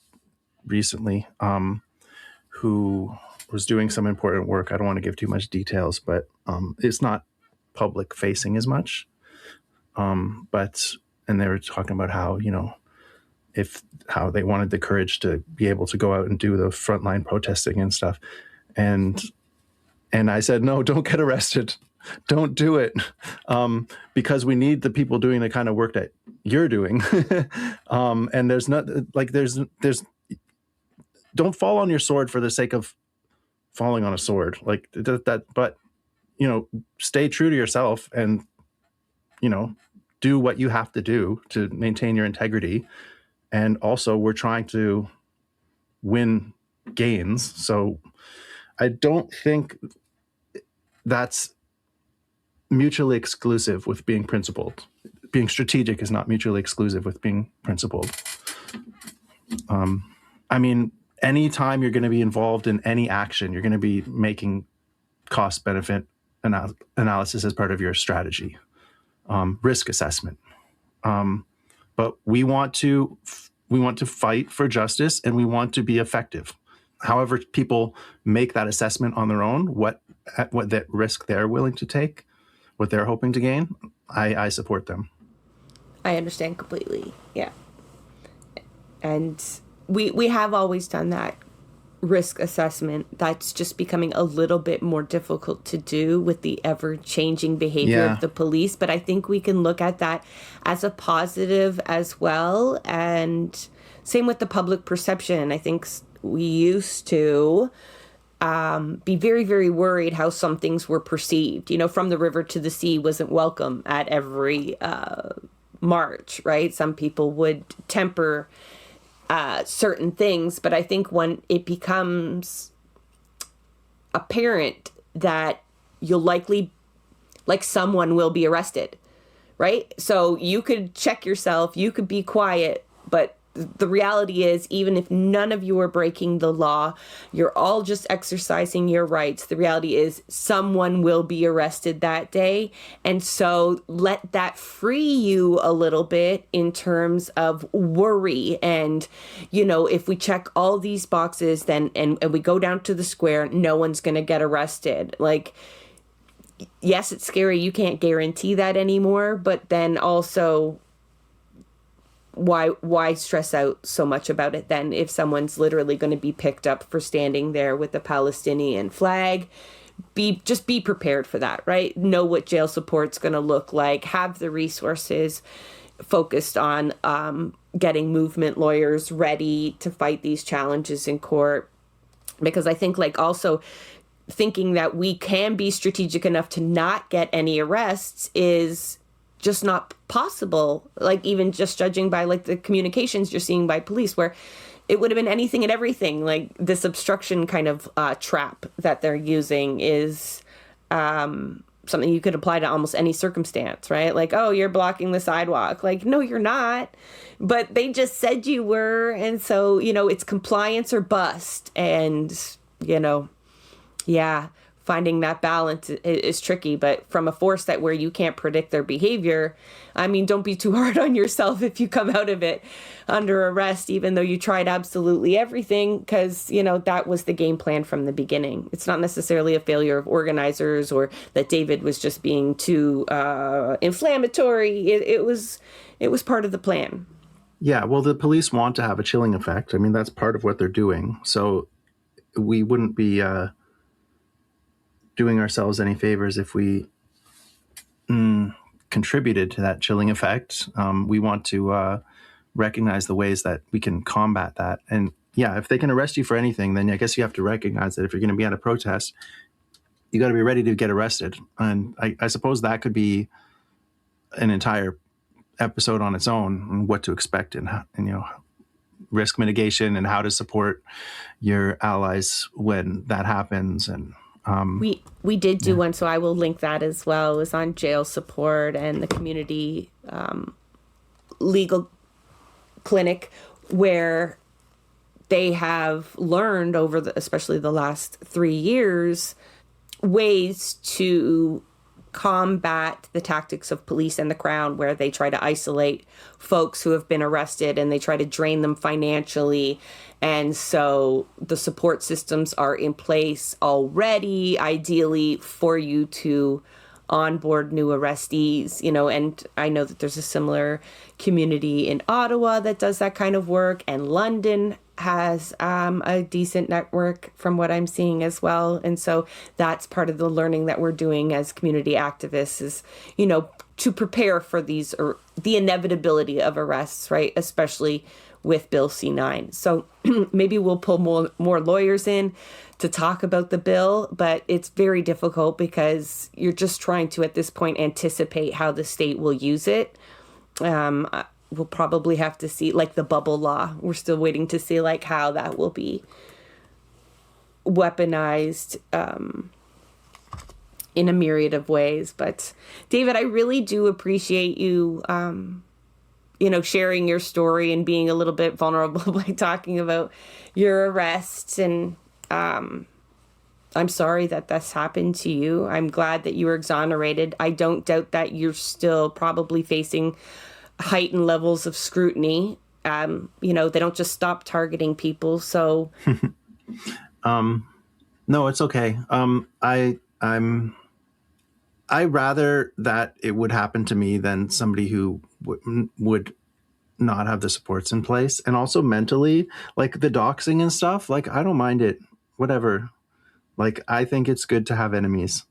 recently who was doing some important work. I don't want to give too much details, but it's not public facing as much. And they were talking about how, how they wanted the courage to be able to go out and do the frontline protesting and stuff. And I said, no, don't get arrested. Don't do it. Because we need the people doing the kind of work that you're doing. And there's not like, there's, don't fall on your sword for the sake of falling on a sword like that. But, stay true to yourself and, do what you have to do to maintain your integrity. And also we're trying to win gains. So I don't think that's mutually exclusive with being principled. Being strategic is not mutually exclusive with being principled. I mean, anytime you're going to be involved in any action, you're going to be making cost-benefit analysis as part of your strategy, risk assessment. But we want to fight for justice and we want to be effective. However, people make that assessment on their own, what that risk they're willing to take, what they're hoping to gain, I support them. I understand completely. Yeah. And we have always done that risk assessment. That's just becoming a little bit more difficult to do with the ever-changing behavior of the police. But I think we can look at that as a positive as well. And same with the public perception. I think we used to be very, very worried how some things were perceived. From the river to the sea wasn't welcome at every march, right? Some people would temper certain things, but I think when it becomes apparent that you'll likely, like, someone will be arrested, right? So you could check yourself, you could be quiet, but the reality is, even if none of you are breaking the law, you're all just exercising your rights. The reality is someone will be arrested that day. And so let that free you a little bit in terms of worry. And, if we check all these boxes, then and we go down to the square, no one's going to get arrested. Like, yes, it's scary. You can't guarantee that anymore. But then also, why stress out so much about it then if someone's literally going to be picked up for standing there with the Palestinian flag? Be prepared for that, right? Know what jail support's going to look like. Have the resources focused on getting movement lawyers ready to fight these challenges in court. Because I think, like, also thinking that we can be strategic enough to not get any arrests is just not possible. Like, even just judging by, like, the communications you're seeing by police, where it would have been anything and everything. Like, this obstruction kind of trap that they're using is something you could apply to almost any circumstance, right? Like, oh, you're blocking the sidewalk. Like, no, you're not. But they just said you were. And so, it's compliance or bust. And, yeah, finding that balance is tricky. But from a force that where you can't predict their behavior, I mean, don't be too hard on yourself if you come out of it under arrest, even though you tried absolutely everything, because, you know, that was the game plan from the beginning. It's not necessarily a failure of organizers or that David was just being too inflammatory. It was part of the plan. Yeah, well, the police want to have a chilling effect. I mean, that's part of what they're doing. So we wouldn't be doing ourselves any favors if we contributed to that chilling effect. We want to recognize the ways that we can combat that. And yeah, if they can arrest you for anything, then I guess you have to recognize that if you're going to be at a protest, you got to be ready to get arrested. And I suppose that could be an entire episode on its own on what to expect and you know, risk mitigation and how to support your allies when that happens. And we did do one, so I will link that as well. It was on jail support and the community legal clinic, where they have learned over especially the last 3 years, ways to combat the tactics of police and the Crown, where they try to isolate folks who have been arrested and they try to drain them financially. And so the support systems are in place already, ideally for you to onboard new arrestees, you know. And I know that there's a similar community in Ottawa that does that kind of work, and London has a decent network from what I'm seeing as well. And so that's part of the learning that we're doing as community activists is, you know, to prepare for these or the inevitability of arrests, right? Especially with Bill C9. So maybe we'll pull more lawyers in to talk about the bill, but it's very difficult because you're just trying to, at this point, anticipate how the state will use it. We'll probably have to see, like the bubble law. We're still waiting to see like how that will be weaponized in a myriad of ways. But David, I really do appreciate you, you know, sharing your story and being a little bit vulnerable by talking about your arrest. And I'm sorry that this happened to you. I'm glad that you were exonerated. I don't doubt that you're still probably facing heightened levels of scrutiny. You know, they don't just stop targeting people. So, no, it's okay. I rather that it would happen to me than somebody who would not have the supports in place. And also mentally, like the doxing and stuff, like I don't mind it, whatever. Like, I think it's good to have enemies,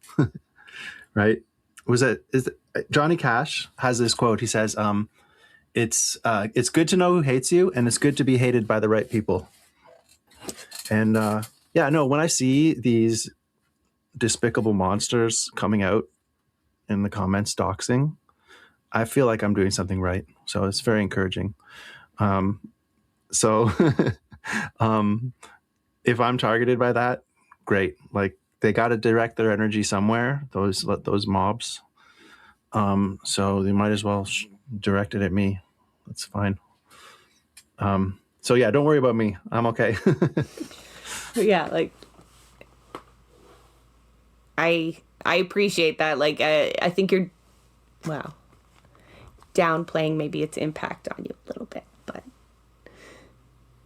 right? Johnny Cash has this quote. He says, it's good to know who hates you, and it's good to be hated by the right people. And yeah, no, when I see these despicable monsters coming out in the comments doxing, I feel like I'm doing something right. So it's very encouraging. So if I'm targeted by that, great. Like, they got to direct their energy somewhere, those mobs. So they might as well direct it at me. That's fine. So yeah, don't worry about me. I'm okay. yeah, like I appreciate that. Like, I think you're, wow, downplaying maybe its impact on you a little bit, but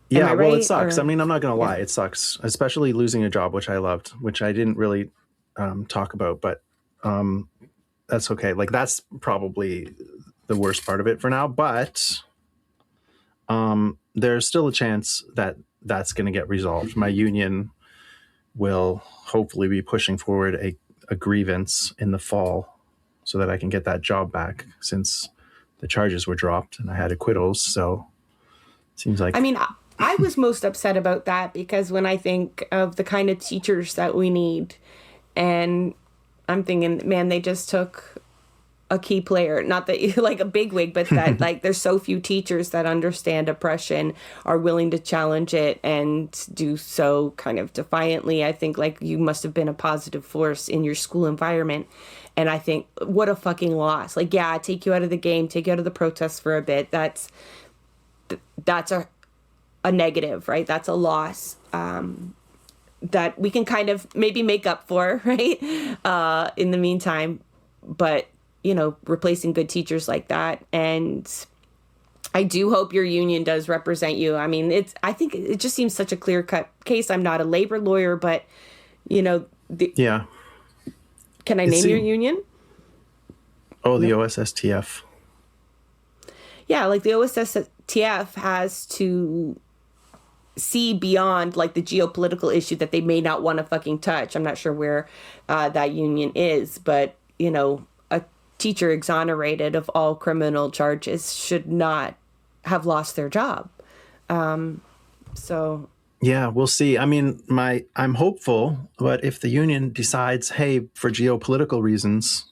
yeah, well, right? It sucks. I mean, I'm not going to lie. It sucks, especially losing a job, which I loved, which I didn't really talk about, but that's okay. Like, that's probably the worst part of it for now, but there's still a chance that that's going to get resolved. My union will hopefully be pushing forward a grievance in the fall so that I can get that job back, since the charges were dropped and I had acquittals. So it seems like, I mean, I was most upset about that, because when I think of the kind of teachers that we need, and I'm thinking, man, they just took a key player, not that like a bigwig, but that like there's so few teachers that understand oppression, are willing to challenge it, and do so kind of defiantly. I think like you must have been a positive force in your school environment. And I think, what a fucking loss. Like, yeah, take you out of the game, take you out of the protests for a bit. That's a negative, right? That's a loss. that we can kind of maybe make up for, right? In the meantime, but, replacing good teachers like that. And I do hope your union does represent you. I mean, I think it just seems such a clear-cut case. I'm not a labor lawyer, but, Yeah. Can I name your union? Oh, the OSSTF. Yeah, like the OSSTF has to see beyond like the geopolitical issue that they may not want to fucking touch. I'm not sure where that union is, but, a teacher exonerated of all criminal charges should not have lost their job. So... Yeah, we'll see. I mean, I'm hopeful, but if the union decides, hey, for geopolitical reasons,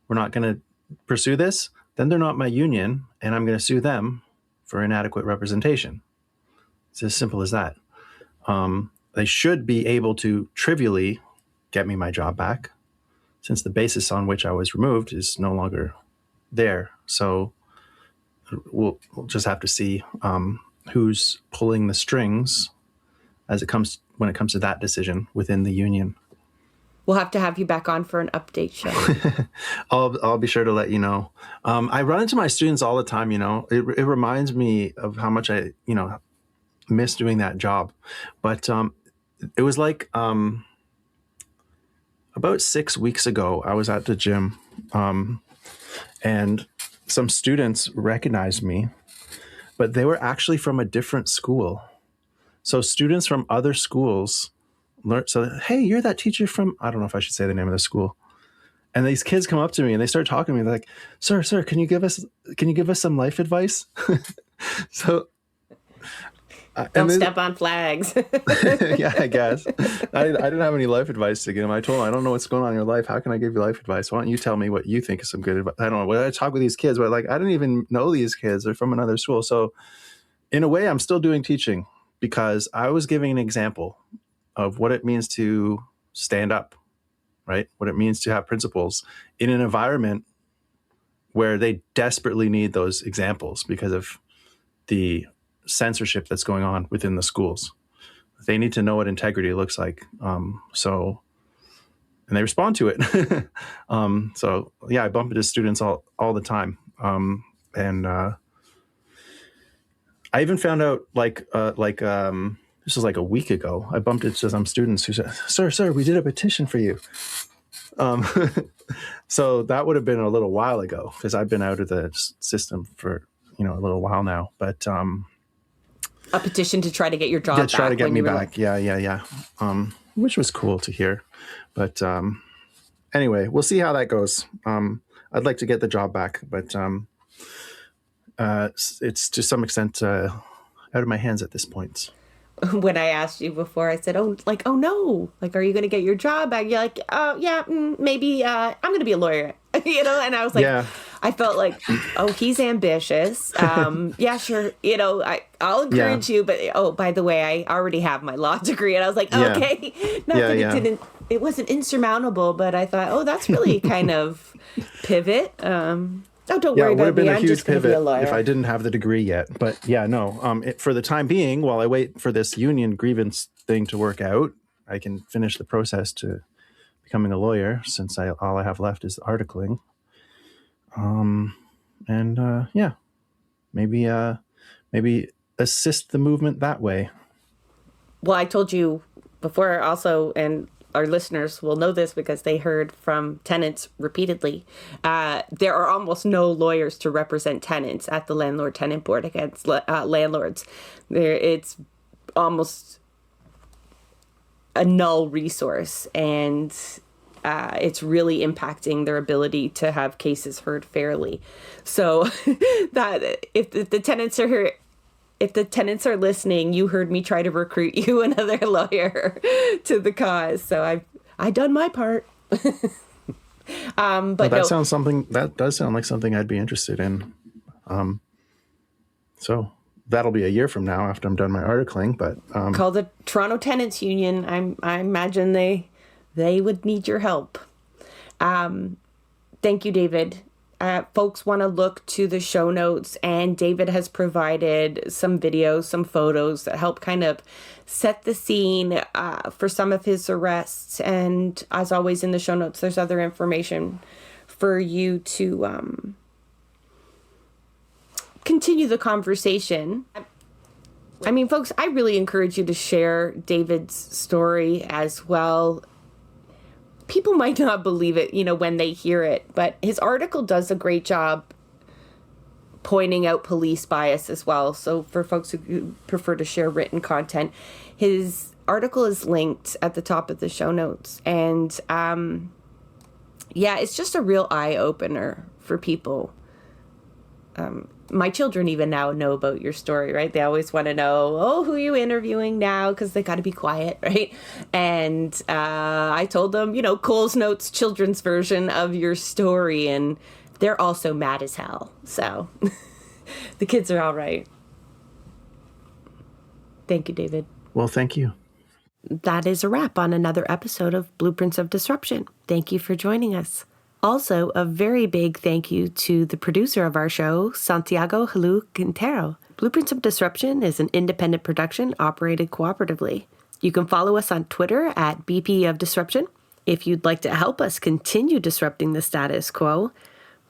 we're not going to pursue this, then they're not my union, and I'm going to sue them for inadequate representation. It's as simple as that. They should be able to trivially get me my job back, since the basis on which I was removed is no longer there. So we'll just have to see who's pulling the strings when it comes to that decision within the union. We'll have to have you back on for an update show. I'll be sure to let you know. I run into my students all the time. It reminds me of how much I miss doing that job. But it was like about 6 weeks ago, I was at the gym, and some students recognized me, but they were actually from a different school. So students from other schools learn. So, hey, you're that teacher from, I don't know if I should say the name of the school. And these kids come up to me and they start talking to me. They're like, sir, can you give us some life advice? So don't step on flags. Yeah, I guess. I didn't have any life advice to give them. I told them, I don't know what's going on in your life. How can I give you life advice? Why don't you tell me what you think is some good advice? I don't know. When I talk with these kids, but like, I didn't even know these kids. They're from another school. So in a way, I'm still doing teaching, because I was giving an example of what it means to stand up, right? What it means to have principles in an environment where they desperately need those examples because of the censorship that's going on within the schools. They need to know what integrity looks like. And they respond to it. So yeah, I bump into students all the time. I even found out this was like a week ago, I bumped into some students who said, sir, we did a petition for you. So that would have been a little while ago, because I've been out of the system for, a little while now, but, a petition to try to get your job back. To try to get me back. Yeah. Which was cool to hear. But, anyway, we'll see how that goes. I'd like to get the job back, but, it's to some extent out of my hands at this point. When I asked you before, I said, oh no, like, are you going to get your job back? You're like, oh yeah, maybe I'm going to be a lawyer, and I was like, yeah. I felt like, oh, he's ambitious. Yeah, sure. I'll encourage you, but by the way, I already have my law degree. And I was like, okay, it wasn't insurmountable, but I thought, oh, that's really kind of pivot. Oh, don't worry about me. I'm just going to be a lawyer. If I didn't have the degree yet. But yeah, no. For the time being, while I wait for this union grievance thing to work out, I can finish the process to becoming a lawyer, since all I have left is articling. Maybe assist the movement that way. Well, I told you before also, and our listeners will know this because they heard from tenants repeatedly. There are almost no lawyers to represent tenants at the Landlord-Tenant Board against landlords. It's almost a null resource, and it's really impacting their ability to have cases heard fairly. So that if the tenants are here, if the tenants are listening, you heard me try to recruit you another lawyer to the cause. So I've done my part. But that does sound like something I'd be interested in. So that'll be a year from now after I'm done my articling. But called the Toronto Tenants Union. I imagine they would need your help. Thank you, David. folks want to look to the show notes, and David has provided some videos, some photos that help kind of set the scene for some of his arrests. And as always in the show notes, there's other information for you to continue the conversation. I mean, folks, I really encourage you to share David's story as well. People might not believe it, when they hear it, but his article does a great job pointing out police bias as well. So for folks who prefer to share written content, his article is linked at the top of the show notes. And it's just a real eye-opener for people. My children even now know about your story, right? They always want to know, who are you interviewing now? Because they got to be quiet, right? And I told them, Cole's Notes children's version of your story, and they're also mad as hell. So the kids are all right. Thank you, David. Well, thank you. That is a wrap on another episode of Blueprints of Disruption. Thank you for joining us. Also, a very big thank you to the producer of our show, Santiago, Helou, Quintero. Blueprints of Disruption is an independent production operated cooperatively. You can follow us on Twitter at BP of Disruption. If you'd like to help us continue disrupting the status quo,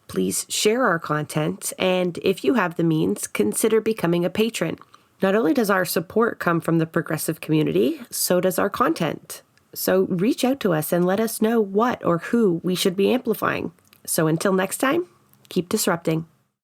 please share our content, and if you have the means, consider becoming a patron. Not only does our support come from the progressive community, so does our content. So reach out to us and let us know what or who we should be amplifying. So until next time, keep disrupting.